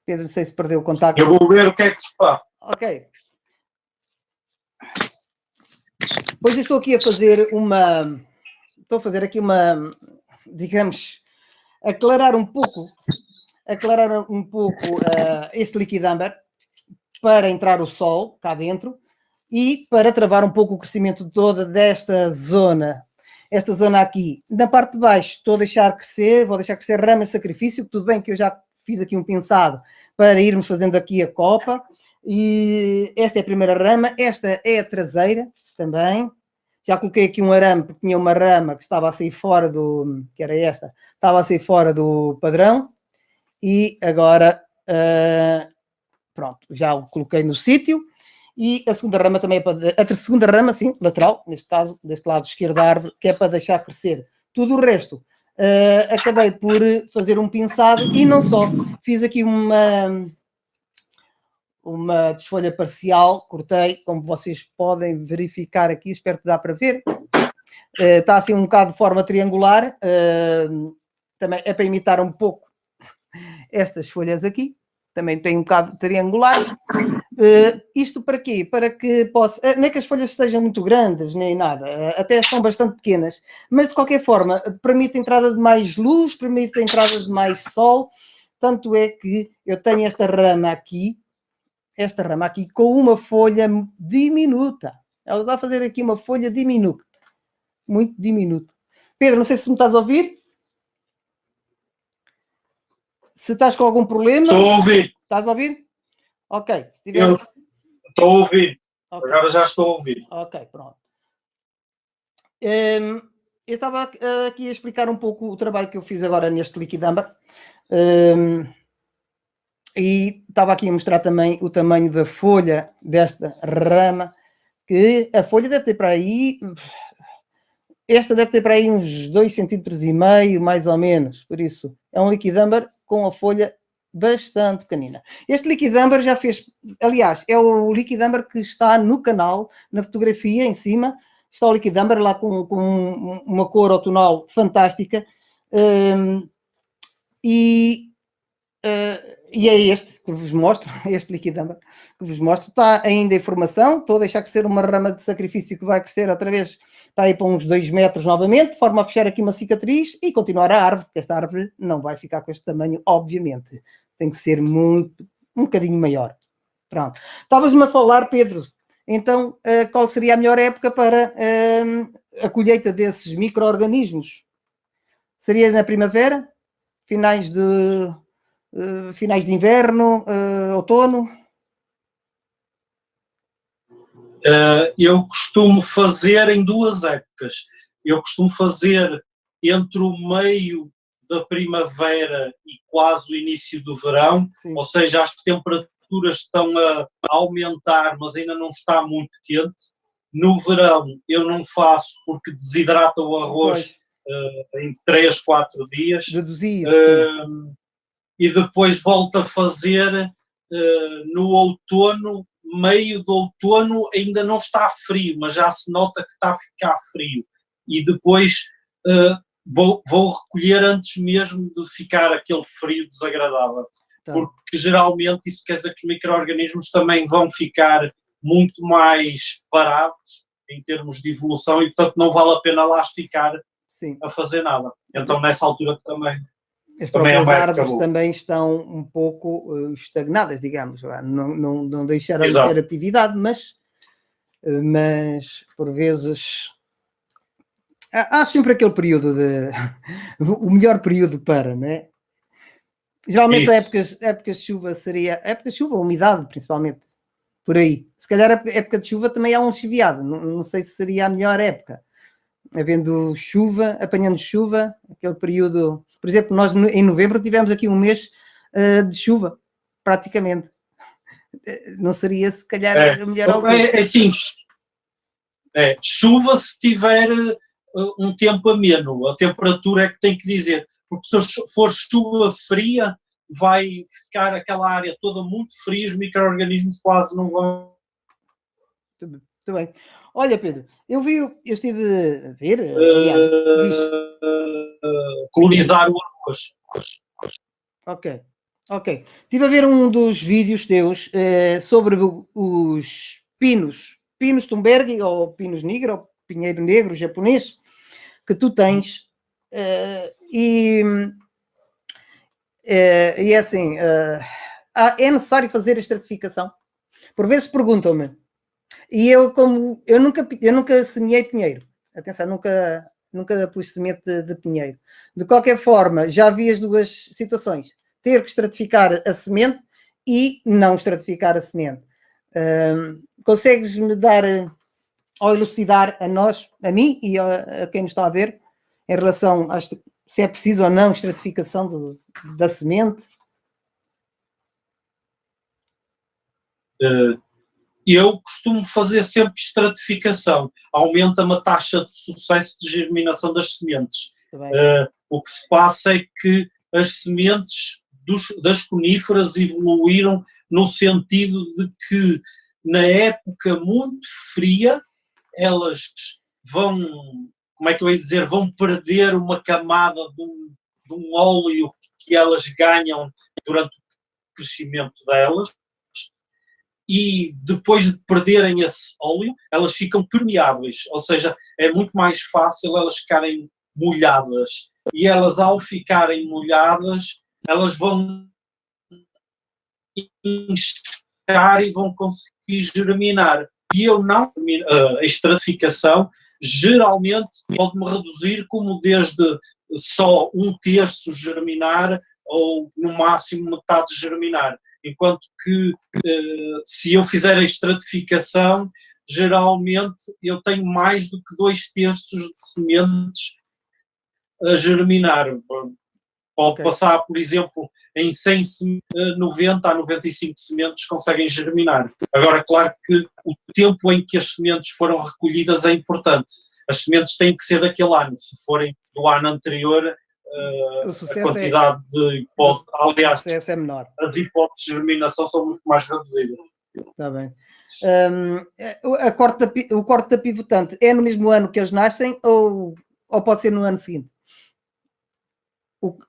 Speaker 1: não sei se perdeu o contacto.
Speaker 2: Eu vou ver o que é que se faz.
Speaker 1: Ok. Pois eu estou aqui a fazer aqui uma, digamos, aclarar um pouco este líquido âmbar para entrar o sol cá dentro e para travar um pouco o crescimento toda desta zona. Esta zona aqui, na parte de baixo, vou deixar crescer ramas de sacrifício, tudo bem que eu já fiz aqui um pinçado para irmos fazendo aqui a copa, e esta é a primeira rama, esta é a traseira também. Já coloquei aqui um arame, porque tinha uma rama que estava a sair fora que era esta, estava a sair fora do padrão, e agora, pronto, já o coloquei no sítio. E a segunda rama também é a segunda rama, sim, lateral, neste caso, deste lado esquerdo da árvore, que é para deixar crescer. Tudo o resto, acabei por fazer um pinçado e não só. Fiz aqui uma desfolha parcial, cortei, como vocês podem verificar aqui, espero que dá para ver. Está assim um bocado de forma triangular, também é para imitar um pouco estas folhas aqui, também tem um bocado triangular. Isto para quê? Para que possa... Nem que as folhas estejam muito grandes, nem nada, até são bastante pequenas, mas de qualquer forma, permite a entrada de mais luz, permite a entrada de mais sol, tanto é que eu tenho esta rama aqui com uma folha diminuta. Ela dá a fazer aqui uma folha diminuta, muito diminuta. Pedro, não sei se me estás a ouvir. Se estás com algum problema...
Speaker 2: Estou a ouvir.
Speaker 1: Estás a ouvir? Ok.
Speaker 2: Se tiveres... Estou a ouvir. Okay. Agora já estou a ouvir.
Speaker 1: Ok, pronto. Eu estava aqui a explicar um pouco o trabalho que eu fiz agora neste líquido âmbar. E estava aqui a mostrar também o tamanho da folha desta rama, que a folha deve ter para aí... Esta deve ter para aí uns 2,5 cm, mais ou menos. Por isso, é um líquido âmbar com a folha bastante pequenina. Este líquido âmbar já fez... Aliás, é o líquido âmbar que está no canal, na fotografia em cima. Está o líquido âmbar lá com uma cor outonal fantástica. E é este que vos mostro, este líquido âmbar que vos mostro. Está ainda em formação. Estou a deixar crescer uma rama de sacrifício que vai crescer outra vez para ir para uns 2 metros novamente, de forma a fechar aqui uma cicatriz e continuar a árvore, porque esta árvore não vai ficar com este tamanho, obviamente. Tem que ser um bocadinho maior. Pronto. Estavas-me a falar, Pedro, então qual seria a melhor época para a colheita desses micro-organismos? Seria na primavera? Finais de inverno? Outono?
Speaker 2: Eu costumo fazer em 2 épocas. Eu costumo fazer entre o meio da primavera e quase o início do verão. Sim. Ou seja, as temperaturas estão a aumentar, mas ainda não está muito quente. No verão eu não faço porque desidrata o arroz em 3, 4 dias.
Speaker 1: Deduzi.
Speaker 2: E depois volto a fazer no outono. Meio do outono ainda não está frio, mas já se nota que está a ficar frio. E depois vou recolher antes mesmo de ficar aquele frio desagradável. Tá. Porque geralmente isso quer dizer que os micro-organismos também vão ficar muito mais parados em termos de evolução e, portanto, não vale a pena lá ficar a fazer nada. Então, nessa altura também...
Speaker 1: As próprias árvores também estão um pouco estagnadas, digamos, não deixaram de ter atividade, mas por vezes há sempre aquele período o melhor período para, não é? Geralmente épocas de chuva seria, época de chuva, umidade principalmente, por aí. Se calhar a época de chuva também há um chiviado, não sei se seria a melhor época. Havendo chuva, apanhando chuva, aquele período... Por exemplo, nós em novembro tivemos aqui um mês de chuva, praticamente. não seria se calhar a melhor altura.
Speaker 2: É assim, chuva se tiver um tempo ameno, a temperatura é que tem que dizer, porque se for chuva fria, vai ficar aquela área toda muito fria, os micro-organismos quase não vão.
Speaker 1: Muito bem. Olha, Pedro, eu estive a ver, aliás,
Speaker 2: colonizar o arroz.
Speaker 1: Ok. Estive a ver um dos vídeos teus sobre os pinos Thunberg, ou pinos negro, ou pinheiro negro japonês, que tu tens, e é assim, é necessário fazer a estratificação? Por vezes perguntam-me, e eu nunca semeei pinheiro, atenção, nunca pus semente de pinheiro. De qualquer forma, já vi as duas situações, ter que estratificar a semente e não estratificar a semente. Consegues-me dar ou elucidar a mim e a quem nos está a ver, em relação se é preciso ou não estratificação da semente?
Speaker 2: Eu costumo fazer sempre estratificação, aumenta-me a taxa de sucesso de germinação das sementes. O que se passa é que as sementes das coníferas evoluíram no sentido de que, na época muito fria, elas vão, como é que eu ia dizer, vão perder uma camada de um óleo que elas ganham durante o crescimento delas, e depois de perderem esse óleo, elas ficam permeáveis, ou seja, é muito mais fácil elas ficarem molhadas, e elas, ao ficarem molhadas, elas vão inchar e vão conseguir germinar. E eu não, a estratificação geralmente pode-me reduzir como desde só 1/3 germinar ou no máximo metade germinar. Enquanto que se eu fizer a estratificação, geralmente eu tenho mais do que 2/3 de sementes a germinar. Pode passar, por exemplo, em 90 a 95 sementes conseguem germinar. Agora, claro que o tempo em que as sementes foram recolhidas é importante. As sementes têm que ser daquele ano. Se forem do ano anterior, a quantidade de hipóteses, aliás,
Speaker 1: é menor.
Speaker 2: As hipóteses de germinação são muito mais reduzidas.
Speaker 1: Está bem. O corte da pivotante é no mesmo ano que eles nascem ou pode ser no ano seguinte?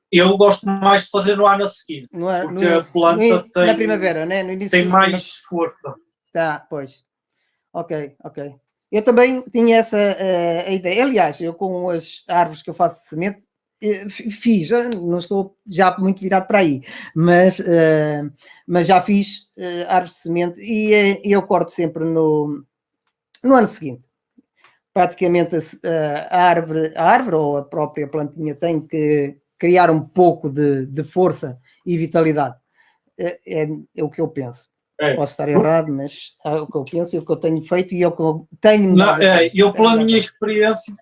Speaker 2: Eu gosto mais de fazer no ano a seguir, porque a planta tem,
Speaker 1: na primavera, né? No início,
Speaker 2: tem mais força.
Speaker 1: Tá, pois. Ok. Eu também tinha essa a ideia. Aliás, eu com as árvores que eu faço de semente, fiz, não estou já muito virado para aí, mas já fiz árvores de semente e eu corto sempre no ano seguinte. Praticamente a árvore ou a própria plantinha tem que criar um pouco de força e vitalidade. É o que eu penso. Posso estar errado, mas é o que eu penso e o que eu tenho feito e é o que eu tenho.
Speaker 2: Eu, pela minha experiência,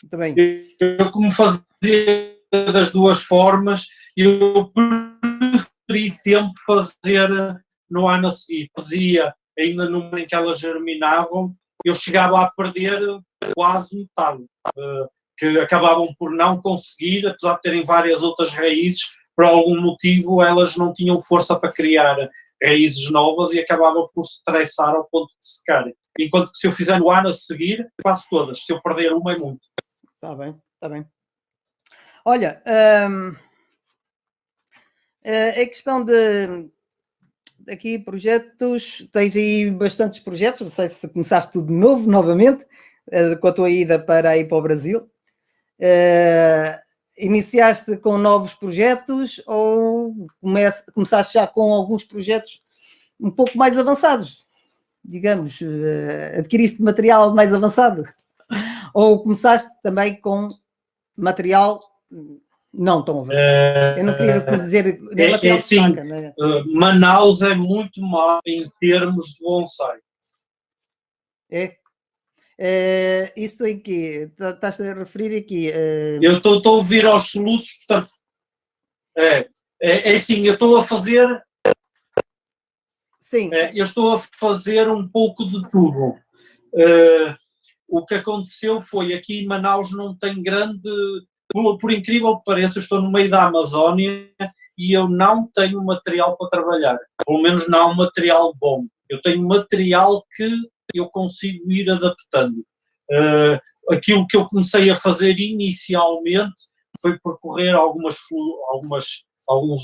Speaker 1: também.
Speaker 2: Eu como fazia das duas formas, eu preferi sempre fazer no ano a seguir. Fazia ainda no momento em que elas germinavam, eu chegava a perder quase metade, que acabavam por não conseguir, apesar de terem várias outras raízes, por algum motivo elas não tinham força para criar raízes novas e acabavam por se estressar ao ponto de secarem. Enquanto que se eu fizer no ano a seguir, quase todas. Se eu perder uma é muito.
Speaker 1: Está bem. Olha, a questão de aqui projetos, tens aí bastantes projetos, não sei se começaste tudo de novo, novamente, com a tua ida para o Brasil. Iniciaste com novos projetos ou começaste já com alguns projetos um pouco mais avançados? Digamos, adquiriste material mais avançado? Ou começaste também com material não tão avançado? Eu não queria dizer material de saca, né?
Speaker 2: Manaus é muito mal em termos de bonsai.
Speaker 1: Isto em que estás a referir aqui?
Speaker 2: Eu estou a ouvir aos soluços, portanto, assim, eu estou a fazer
Speaker 1: Sim.
Speaker 2: Eu estou a fazer um pouco de tudo. O que aconteceu foi, aqui em Manaus não tem grande... Por incrível que pareça, eu estou no meio da Amazónia e eu não tenho material para trabalhar. Pelo menos não material bom. Eu tenho material que eu consigo ir adaptando. Aquilo que eu comecei a fazer inicialmente foi percorrer alguns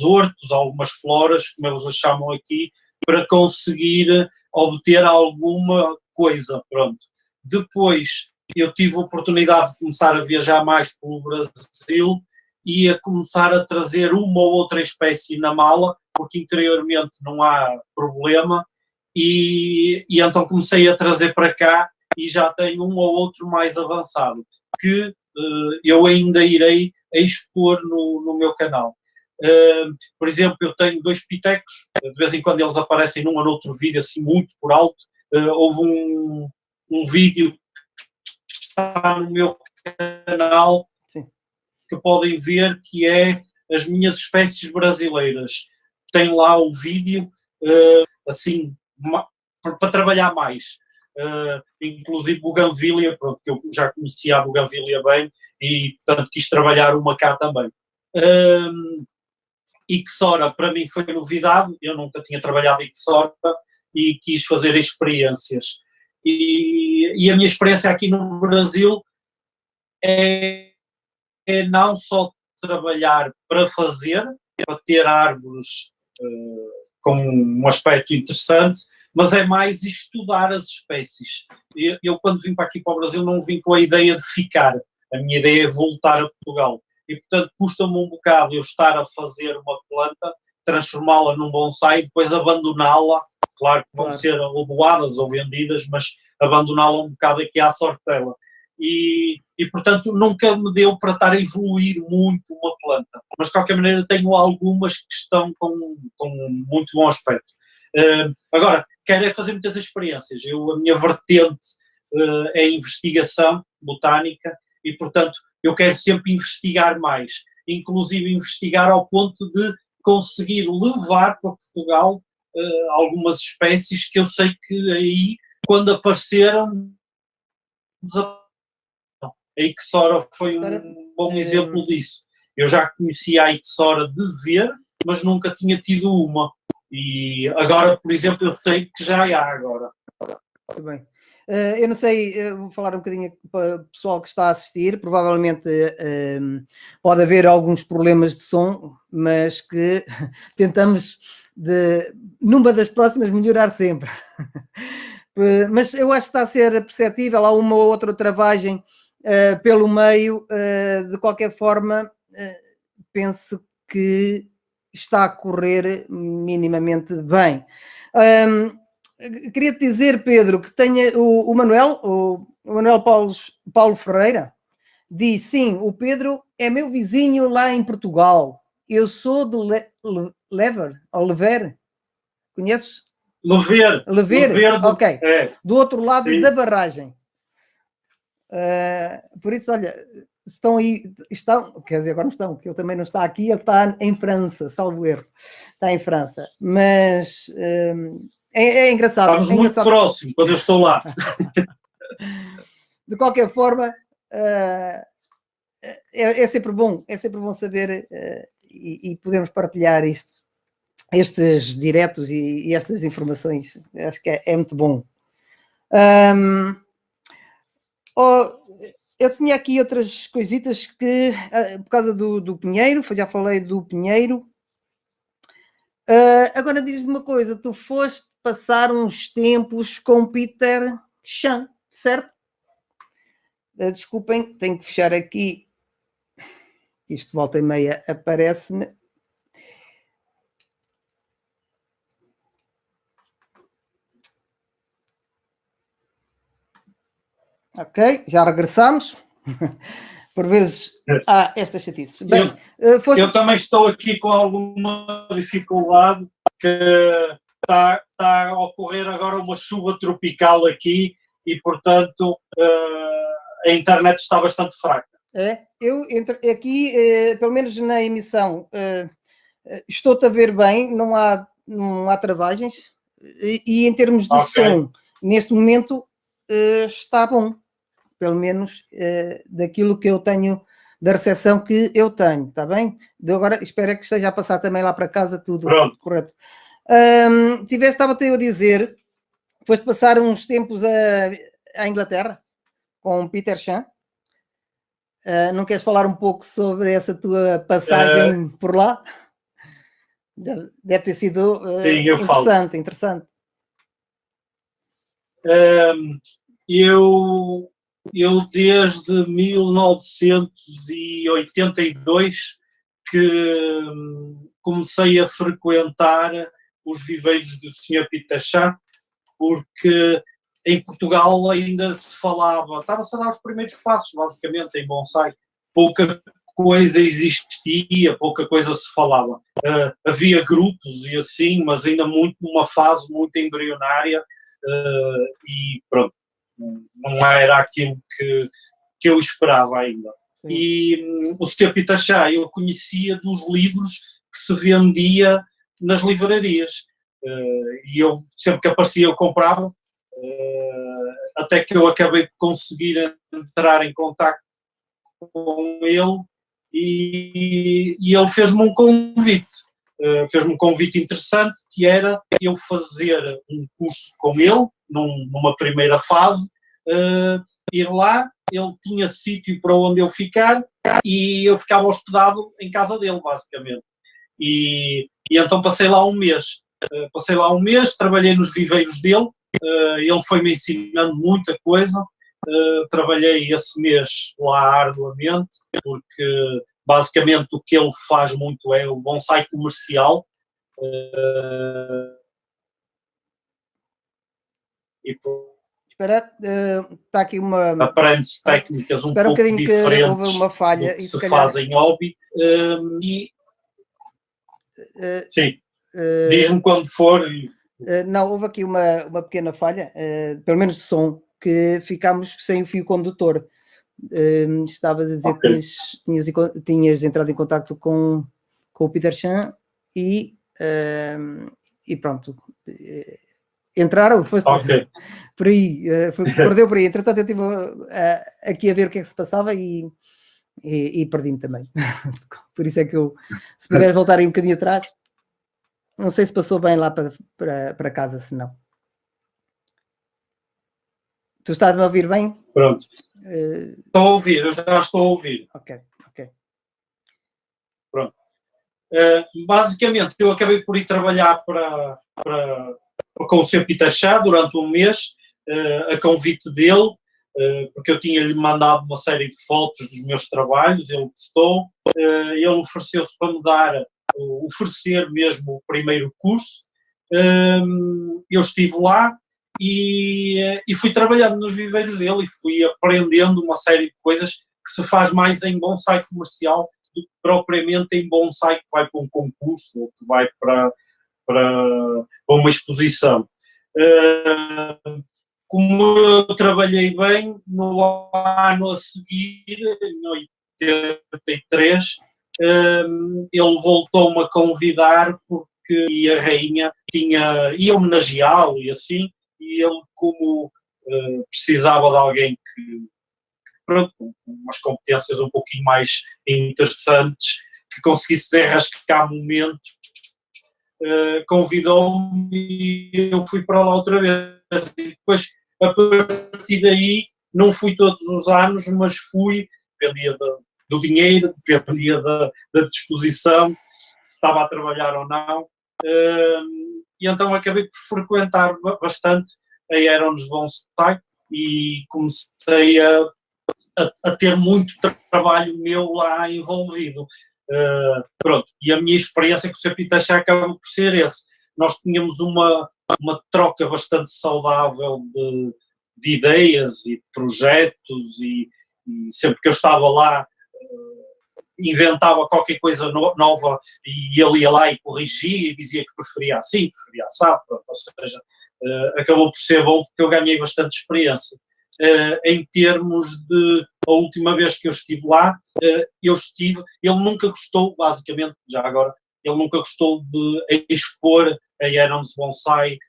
Speaker 2: hortos, algumas floras, como eles as chamam aqui, para conseguir obter alguma coisa, pronto. Depois eu tive a oportunidade de começar a viajar mais pelo Brasil e a começar a trazer uma ou outra espécie na mala, porque interiormente não há problema, e então comecei a trazer para cá e já tenho um ou outro mais avançado, que eu ainda irei expor no meu canal. Por exemplo, eu tenho 2 pitecos, de vez em quando eles aparecem num ou noutro vídeo, assim muito por alto. Houve um vídeo que está no meu canal, sim, que podem ver, que é as minhas espécies brasileiras. Tem lá o vídeo, assim, para trabalhar mais. Inclusive Bougainvillea, pronto, que eu já conhecia a Bougainvillea bem e, portanto, quis trabalhar uma cá também. Ixora, para mim, foi novidade, eu nunca tinha trabalhado em Ixora e quis fazer experiências. E a minha experiência aqui no Brasil é não só trabalhar para fazer, para ter árvores com um aspecto interessante, mas é mais estudar as espécies. Eu, quando vim para aqui para o Brasil, não vim com a ideia de ficar. A minha ideia é voltar a Portugal. E, portanto, custa-me um bocado eu estar a fazer uma planta, transformá-la num bonsai e depois abandoná-la. Claro que vão ser ou doadas ou vendidas, mas abandoná-la um bocado aqui à sorte dela. E, portanto, nunca me deu para estar a evoluir muito uma planta. Mas, de qualquer maneira, tenho algumas que estão com muito bom aspecto. Agora, quero é fazer muitas experiências. A minha vertente é investigação botânica e, portanto, eu quero sempre investigar mais. Inclusive investigar ao ponto de conseguir levar para Portugal algumas espécies que eu sei que aí, quando apareceram, desapareceram. A Ixora foi um bom exemplo disso. Eu já conhecia a Ixora de ver, mas nunca tinha tido uma. E agora, por exemplo, eu sei que já há agora.
Speaker 1: Muito bem. Eu não sei, vou falar um bocadinho para o pessoal que está a assistir. Provavelmente pode haver alguns problemas de som, mas que tentamos, numa das próximas, melhorar sempre. Mas eu acho que está a ser perceptível. Há uma ou outra travagem pelo meio. De qualquer forma, penso que está a correr minimamente bem. Queria-te dizer, Pedro, que tenha o Manuel Paulo Ferreira, diz, sim, o Pedro é meu vizinho lá em Portugal. Eu sou de Lever, conheces?
Speaker 2: Lever,
Speaker 1: ok. Do outro lado, sim, da barragem. Por isso, olha, quer dizer, agora não estão, porque ele também não está aqui, ele está em França, salvo erro. Está em França. Mas... É engraçado.
Speaker 2: Estamos muito próximos quando eu estou lá.
Speaker 1: De qualquer forma, é sempre bom saber e podermos partilhar estes diretos e estas informações. Acho que é muito bom. Eu tinha aqui outras coisitas que, por causa do Pinheiro, já falei do Pinheiro. Agora diz-me uma coisa, tu foste passar uns tempos com Peter Chan, certo? Desculpem, tenho que fechar aqui. Isto volta e meia aparece-me. Ok, já regressamos. Por vezes há estas chatices. Bem,
Speaker 2: eu também estou aqui com alguma dificuldade, que está a ocorrer agora uma chuva tropical aqui e, portanto, a internet está bastante fraca.
Speaker 1: Eu aqui, pelo menos na emissão, estou-te a ver bem, não há travagens. E em termos de som, neste momento está bom, pelo menos daquilo que eu tenho, da recepção que eu tenho, está bem? De agora espero que esteja a passar também lá para casa tudo correto. Estava-te a dizer, foste passar uns tempos à Inglaterra com Peter Chan. Não queres falar um pouco sobre essa tua passagem por lá? Deve ter sido interessante.
Speaker 2: Eu desde 1982 que comecei a frequentar os viveiros do Sr. Peter Chan, porque em Portugal ainda se falava, estava-se a dar os primeiros passos, basicamente, em bonsai. Pouca coisa existia, pouca coisa se falava. Havia grupos e assim, mas ainda muito numa fase muito embrionária e pronto, não era aquilo que eu esperava ainda. Sim. E o Sr. Peter Chan eu conhecia dos livros que se vendia nas livrarias. E eu, sempre que aparecia, eu comprava, até que eu acabei por conseguir entrar em contacto com ele e ele fez-me um convite. Fez-me um convite interessante, que era eu fazer um curso com ele, numa primeira fase, ir lá, ele tinha sítio para onde eu ficar e eu ficava hospedado em casa dele, basicamente. E então passei lá um mês. Trabalhei nos viveiros dele, ele foi-me ensinando muita coisa, trabalhei esse mês lá arduamente, porque basicamente o que ele faz muito é o bonsai comercial.
Speaker 1: Espera, está aqui uma...
Speaker 2: Aprende-se técnicas um pouco diferentes
Speaker 1: que houve uma falha,
Speaker 2: do que se faz em hobby. Sim, diz-me quando for.
Speaker 1: Não, houve aqui uma pequena falha, pelo menos de som, que ficámos sem o fio condutor. Estavas a dizer que tinhas entrado em contacto com o Peter Chan e pronto. Entraram, foste por aí, perdeu por aí. Entretanto, eu estive aqui a ver o que é que se passava e perdi-me também. Por isso é que eu, se puderes voltar aí um bocadinho atrás, não sei se passou bem lá para casa, se não. Tu estás-me a ouvir bem?
Speaker 2: Pronto. Estou a ouvir, eu já estou a ouvir.
Speaker 1: Ok.
Speaker 2: Pronto. Basicamente, eu acabei por ir trabalhar com o Sr. Peter Chan durante um mês, a convite dele, porque eu tinha-lhe mandado uma série de fotos dos meus trabalhos, ele gostou, ele ofereceu-se para me oferecer mesmo o primeiro curso. Eu estive lá e fui trabalhando nos viveiros dele e fui aprendendo uma série de coisas que se faz mais em bonsai comercial do que propriamente em bonsai que vai para um concurso ou que vai para uma exposição. Como eu trabalhei bem, no ano a seguir, em 83, ele voltou-me a convidar porque a rainha ia homenageá-lo e assim, e ele, como precisava de alguém pronto, com umas competências um pouquinho mais interessantes, que conseguisse desenrascar momentos, convidou-me e eu fui para lá outra vez. E depois, a partir daí, não fui todos os anos, mas fui, dependia do dinheiro, dependia da disposição, se estava a trabalhar ou não. E então acabei por frequentar bastante a Aerones Bonsai e comecei a ter muito trabalho meu lá envolvido. Pronto, e a minha experiência com o Sr. Peter Chan acaba por ser esse. Nós tínhamos uma troca bastante saudável de ideias e de projetos e sempre que eu estava lá inventava qualquer coisa nova e ele ia lá e corrigia e dizia que preferia assim, preferia assado, ou seja, acabou por ser bom porque eu ganhei bastante experiência. Em termos de a última vez que eu estive lá, ele nunca gostou, basicamente, já agora, ele nunca gostou de expor a Aerones Bonsai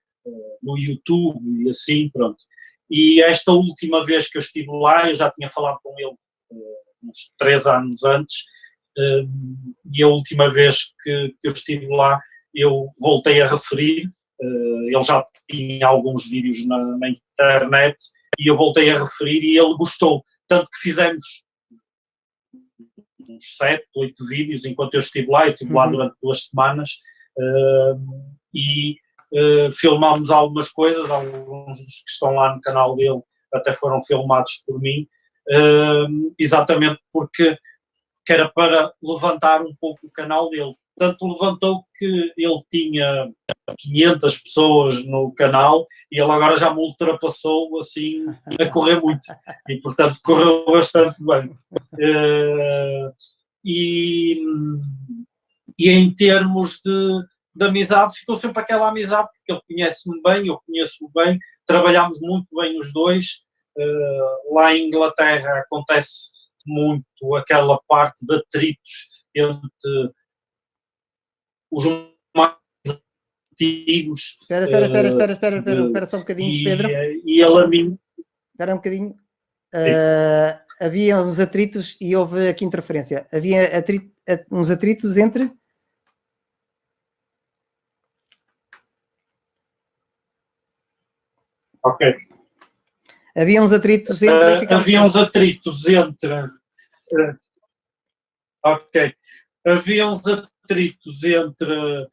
Speaker 2: no YouTube e assim, pronto. E esta última vez que eu estive lá, eu já tinha falado com ele uns 3 anos antes, e a última vez que eu estive lá, eu voltei a referir, ele já tinha alguns vídeos na internet, e eu voltei a referir e ele gostou, tanto que fizemos uns 7, 8 vídeos enquanto eu estive lá. Eu estive lá durante 2 semanas, e filmámos algumas coisas, alguns dos que estão lá no canal dele até foram filmados por mim, exatamente porque era para levantar um pouco o canal dele. Tanto levantou que ele tinha 500 pessoas no canal e ele agora já me ultrapassou assim a correr muito, e portanto correu bastante bem. E em termos de amizade, ficou sempre aquela amizade, porque ele conhece-me bem, eu conheço-o bem, trabalhámos muito bem os dois. Lá em Inglaterra acontece muito aquela parte de atritos entre os mais antigos.
Speaker 1: Espera só um bocadinho, Pedro.
Speaker 2: E ele a mim...
Speaker 1: Espera um bocadinho. Havia uns atritos e houve aqui interferência. Havia uns atritos entre...
Speaker 2: Ok.
Speaker 1: Havia uns atritos entre...
Speaker 2: Havia uns atritos entre... ok. Havia uns atritos entre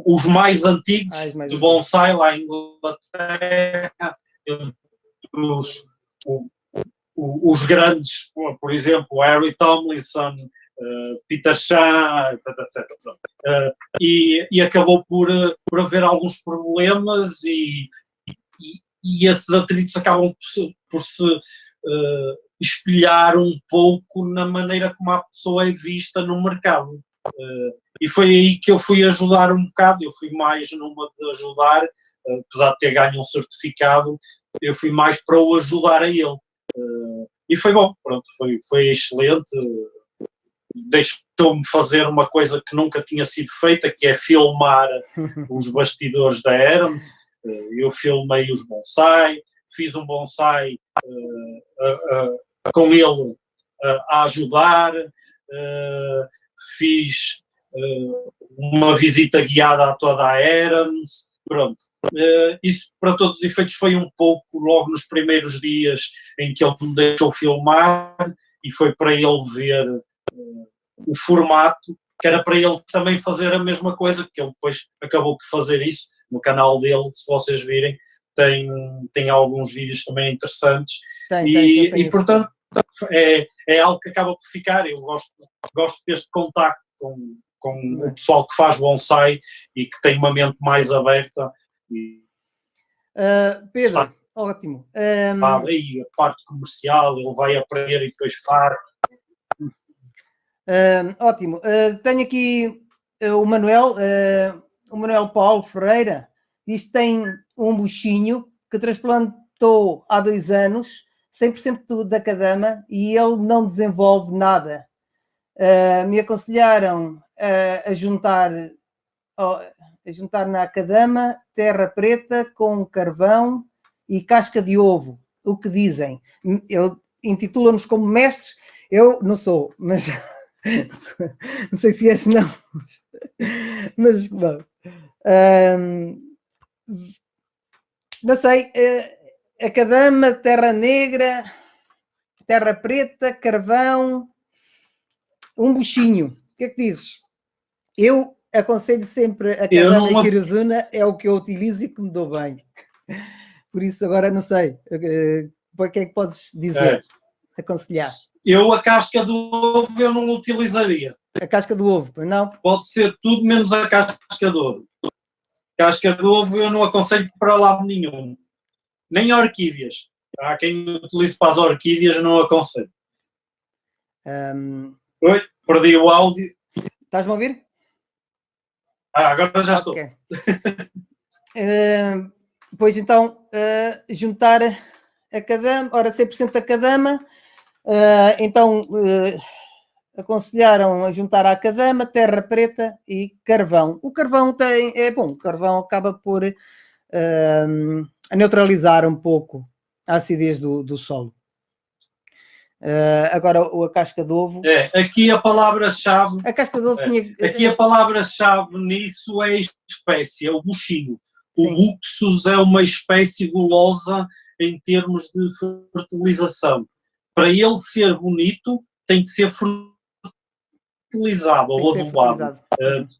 Speaker 2: os mais antigos de bonsai lá em Inglaterra, os grandes, por exemplo, Harry Tomlinson, Peter Chan, etc. E acabou por haver alguns problemas, e esses atritos acabam por se espelhar um pouco na maneira como a pessoa é vista no mercado. E foi aí que eu fui ajudar um bocado. Eu fui mais numa de ajudar, apesar de ter ganho um certificado, eu fui mais para o ajudar a ele. E foi bom, pronto, foi excelente. Deixou-me fazer uma coisa que nunca tinha sido feita, que é filmar os bastidores da Hermes. Eu filmei os bonsai, fiz um bonsai com ele a ajudar, fiz uma visita guiada a toda a Hermes, pronto. Isso, para todos os efeitos, foi um pouco logo nos primeiros dias em que ele me deixou filmar, e foi para ele ver o formato, que era para ele também fazer a mesma coisa, porque ele depois acabou por fazer isso no canal dele. Se vocês virem, tem alguns vídeos também interessantes, e portanto é algo que acaba por ficar. Eu gosto deste contacto com o pessoal que faz bonsai e que tem uma mente mais aberta.
Speaker 1: Pedro, ótimo.
Speaker 2: Aí a parte comercial, ele vai aprender e depois faz.
Speaker 1: Ótimo. Tenho aqui o Manuel Paulo Ferreira. Diz que tem um buchinho que transplantou há 2 anos, 100% da cadama, e ele não desenvolve nada. Me aconselharam a juntar na cadama terra preta com carvão e casca de ovo. O que dizem? Ele intitula-nos como mestres. Eu não sou, mas não sei se és não. Mas não. Não sei. A cadama, terra negra, terra preta, carvão, um buchinho. O que é que dizes? Eu aconselho sempre a cadama e querosena, é o que eu utilizo e que me dou bem. Por isso agora não sei. O que é que podes dizer? Aconselhar?
Speaker 2: Eu a casca do ovo eu não utilizaria.
Speaker 1: A casca do ovo, não?
Speaker 2: Pode ser tudo menos a casca do ovo. Casca do ovo eu não aconselho para lado nenhum. Nem orquídeas. Há quem utilize para as orquídeas, não aconselho. Oi, perdi o áudio.
Speaker 1: Estás-me a ouvir?
Speaker 2: Agora já estou.
Speaker 1: Pois então, juntar a cadama, ora 100% da cadama, então aconselharam a juntar a acadama, terra preta e carvão. O carvão é bom, o carvão acaba por neutralizar um pouco a acidez do solo. Agora a casca de ovo.
Speaker 2: Aqui a palavra-chave.
Speaker 1: A casca de ovo tinha.
Speaker 2: Aqui a palavra-chave nisso é a espécie, é o buchinho. O buxus é uma espécie gulosa em termos de fertilização. Para ele ser bonito, tem que ser fertilizado ou adubado.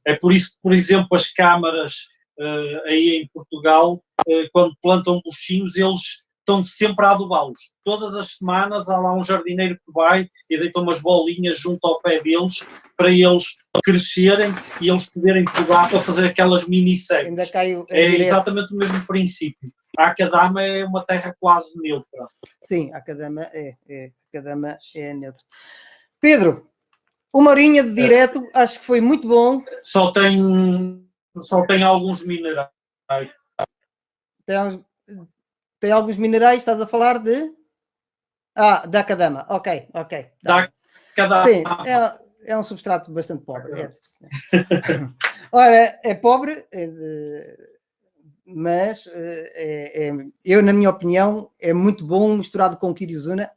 Speaker 2: É por isso que, por exemplo, as câmaras aí em Portugal, quando plantam buchinhos, eles estão sempre a adubá-los. Todas as semanas há lá um jardineiro que vai e deita umas bolinhas junto ao pé deles para eles crescerem e eles poderem podar para fazer aquelas mini setas. É exatamente o mesmo princípio. A acadama é uma terra quase neutra.
Speaker 1: Sim, a acadama é neutra. Pedro, 1h de direto, acho que foi muito bom.
Speaker 2: Só tem alguns minerais.
Speaker 1: Tem alguns minerais, estás a falar de... da acadama, ok.
Speaker 2: Da acadama.
Speaker 1: Sim, é um substrato bastante pobre. Ora, é pobre, mas eu, na minha opinião, é muito bom, misturado com Kiryuzuna,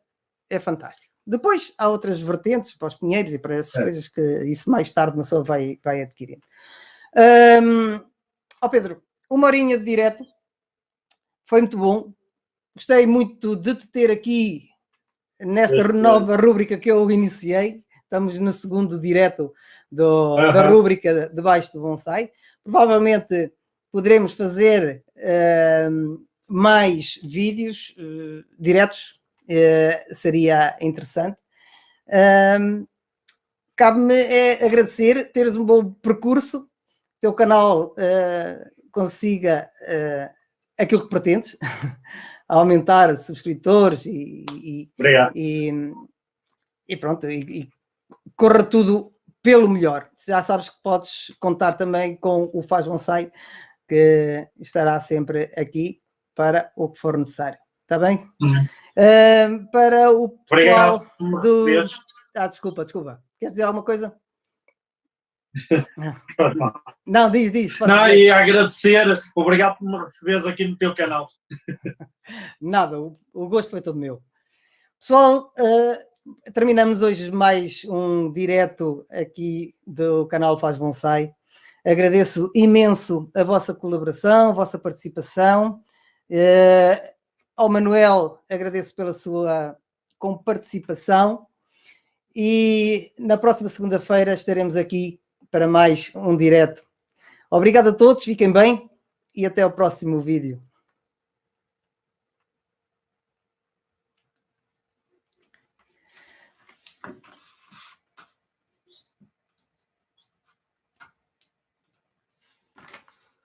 Speaker 1: é fantástico. Depois há outras vertentes para os pinheiros e para essas coisas que isso mais tarde não só vai adquirindo. Pedro, 1h de direto, foi muito bom. Gostei muito de te ter aqui nesta nova rúbrica que eu iniciei. Estamos no segundo direto da rúbrica Debaixo do Bonsai. Provavelmente poderemos fazer mais vídeos diretos. Seria interessante. Cabe-me agradecer teres um bom percurso, o teu canal consiga aquilo que pretendes, aumentar subscritores e pronto, e corra tudo pelo melhor. Já sabes que podes contar também com o Faz Bonsai, que estará sempre aqui para o que for necessário. Está bem? Para o pessoal do... Desculpa. Queres dizer alguma coisa? Não, diz.
Speaker 2: Não, e agradecer, obrigado por me receberes aqui no teu canal.
Speaker 1: Nada, o gosto foi todo meu. Pessoal, terminamos hoje mais um direto aqui do canal Faz Bonsai. Agradeço imenso a vossa colaboração, a vossa participação. Ao Manuel, agradeço pela sua comparticipação. E na próxima segunda-feira estaremos aqui para mais um direto. Obrigado a todos, fiquem bem e até ao próximo vídeo.